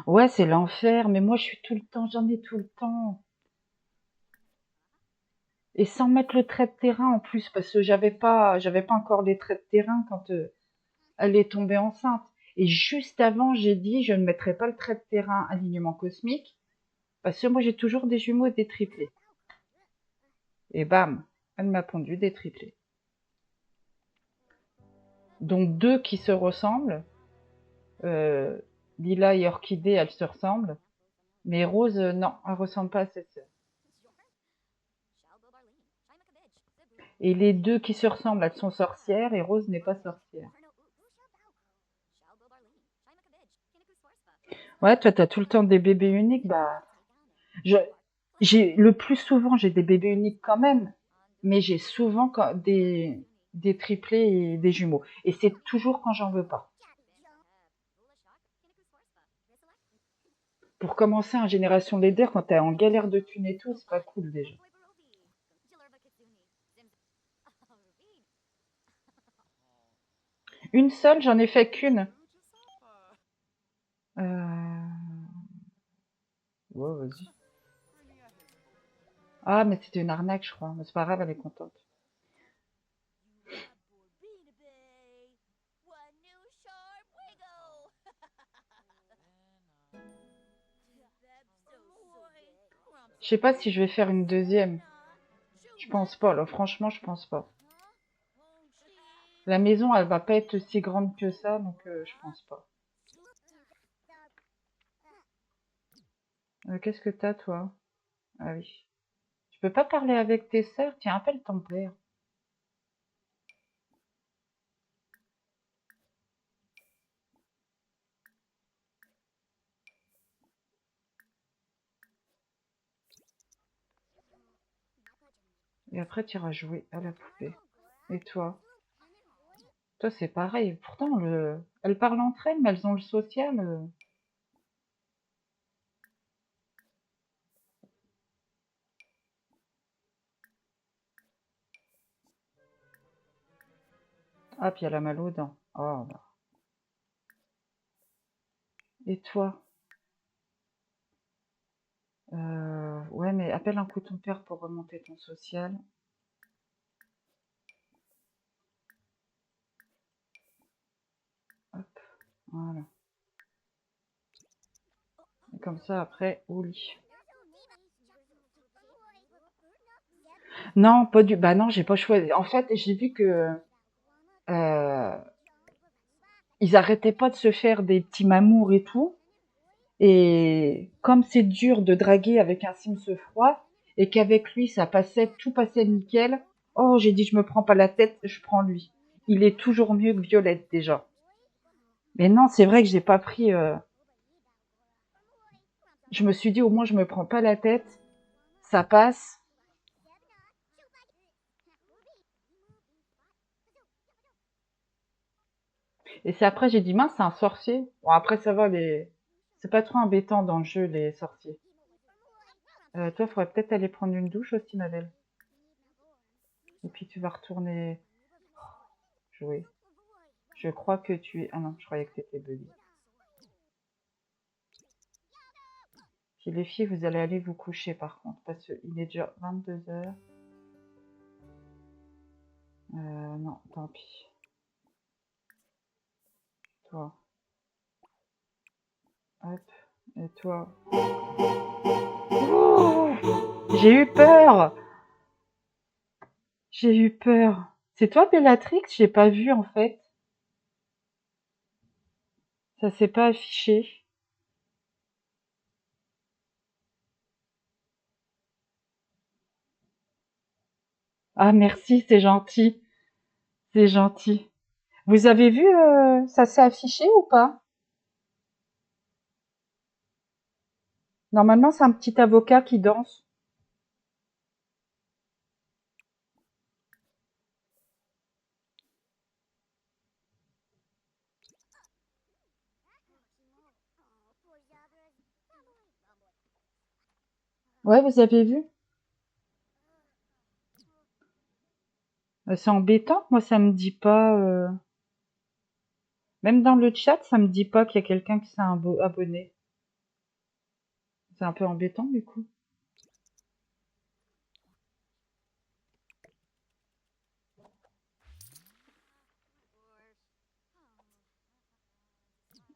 Ouais, c'est l'enfer, mais moi, je suis tout le temps, j'en ai tout le temps. Et sans mettre le trait de terrain en plus, parce que j'avais pas encore les traits de terrain quand elle est tombée enceinte. Et juste avant, j'ai dit, je ne mettrai pas le trait de terrain alignement cosmique, parce que moi, j'ai toujours des jumeaux et des triplés. Et bam, elle m'a pondu des triplés. Donc 2 qui se ressemblent. Lila et Orchidée, elles se ressemblent. Mais Rose, non, elle ressemble pas à ses sœurs. Et les 2 qui se ressemblent, elles sont sorcières, et Rose n'est pas sorcière. Ouais, toi, t'as tout le temps des bébés uniques, bah... Le plus souvent, j'ai des bébés uniques quand même, mais j'ai souvent des triplés et des jumeaux. Et c'est toujours quand j'en veux pas. Pour commencer en génération leader, quand t'es en galère de thunes et tout, c'est pas cool déjà. Une seule, j'en ai fait qu'une. Ouais, vas-y. Ah, mais c'était une arnaque, je crois. Mais c'est pas grave, elle est contente. Je sais pas si je vais faire une deuxième. Je pense pas, là. Franchement, je pense pas. La maison, elle va pas être si grande que ça, donc je pense pas. Qu'est-ce que t'as, toi? Ah oui. Tu peux pas parler avec tes sœurs? Tiens, appelle ton père. Et après, tu iras jouer à la poupée. Et toi? Toi, c'est pareil. Pourtant, elles parlent entre elles, mais elles ont le social. Ah, puis elle a mal aux dents. Oh là. Et toi? Ouais, mais appelle un coup ton père pour remonter ton social. Hop, voilà. Et comme ça, après, au lit. Non, pas du... Bah non, j'ai pas choisi. En fait, j'ai vu que euh, ils arrêtaient pas de se faire des petits mamours et tout. Et comme c'est dur de draguer avec un Sims froid, et qu'avec lui, tout passait nickel, oh, j'ai dit, je me prends pas la tête, je prends lui. Il est toujours mieux que Violette, déjà. Mais non, c'est vrai que j'ai pas pris... Je me suis dit, au moins, je me prends pas la tête, ça passe. Et c'est après, j'ai dit, mince, c'est un sorcier. Bon, après, ça va, c'est pas trop embêtant dans le jeu, les sorciers. Toi, faudrait peut-être aller prendre une douche aussi, ma belle. Et puis, tu vas retourner jouer. Je crois que tu es... Ah non, je croyais que t'étais Buddy. Puis les filles, vous allez aller vous coucher, par contre, parce qu'il est déjà 22h. Non, tant pis. Toi. Hop. Et toi. Oh, j'ai eu peur! J'ai eu peur. C'est toi, Bellatrix? J'ai pas vu, en fait. Ça s'est pas affiché. Ah, merci, c'est gentil. C'est gentil. Vous avez vu, ça s'est affiché ou pas? Normalement, c'est un petit avocat qui danse. Ouais, vous avez vu? C'est embêtant. Moi, ça me dit pas. Même dans le chat, ça me dit pas qu'il y a quelqu'un qui s'est abonné. C'est un peu embêtant du coup.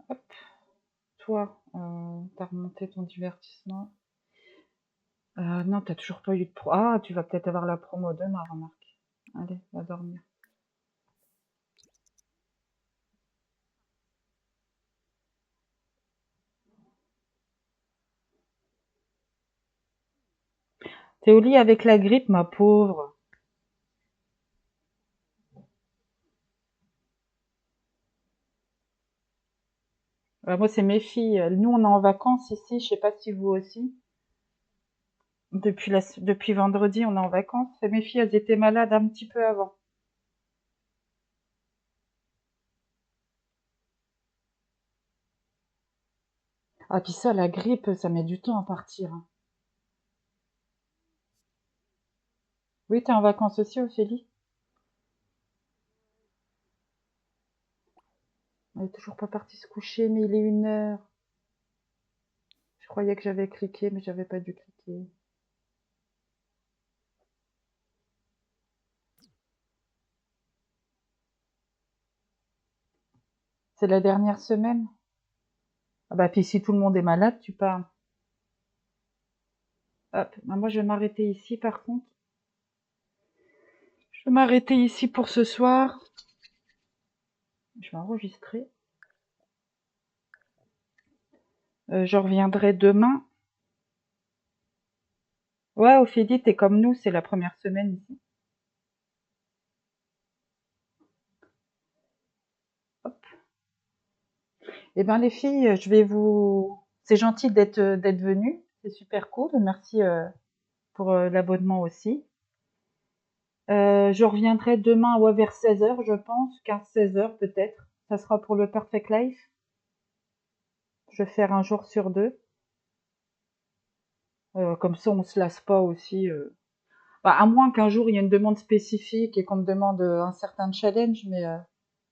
Hop, toi, t'as remonté ton divertissement. Non, t'as toujours pas eu de pro. Ah, tu vas peut-être avoir la promo demain, remarque. Allez, va dormir. T'es au lit avec la grippe, ma pauvre. Moi, c'est mes filles. Nous, on est en vacances ici. Je sais pas si vous aussi. Depuis vendredi, on est en vacances. Et mes filles, elles étaient malades un petit peu avant. Ah, puis ça, la grippe, ça met du temps à partir, hein. Oui, t'es en vacances aussi, Ophélie? Elle est toujours pas partie se coucher, mais il est 1 heure. Je croyais que j'avais cliqué, mais j'avais pas dû cliquer. C'est la dernière semaine? Ah bah, puis si tout le monde est malade, tu parles. Hop, bah, moi je vais m'arrêter ici par contre. Je vais m'arrêter ici pour ce soir. Je vais enregistrer. Je reviendrai demain. Ouais, Ophélie, t'es comme nous, c'est la première semaine ici. Hop. Eh ben les filles, je vais vous... C'est gentil d'être venues. C'est super cool. Merci pour l'abonnement aussi. Je reviendrai demain ouais, vers 16h, je pense. 15-16h peut-être. Ça sera pour le Perfect Life. Je vais faire un jour sur 2. Comme ça, on se lasse pas aussi. Bah, à moins qu'un jour, il y ait une demande spécifique et qu'on me demande un certain challenge, mais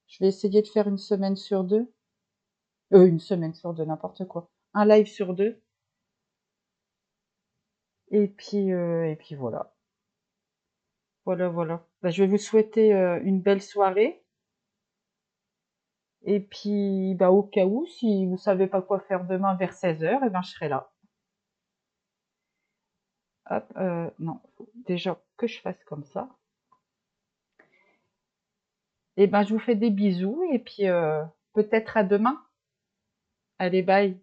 je vais essayer de faire une semaine sur 2. Une semaine sur 2, n'importe quoi. Un live sur 2. Et puis voilà. Voilà, voilà. Bah, je vais vous souhaiter une belle soirée. Et puis, bah, au cas où, si vous savez pas quoi faire demain vers 16h, eh ben, je serai là. Hop, non, faut déjà que je fasse comme ça. Et ben, je vous fais des bisous et puis peut-être à demain. Allez, bye.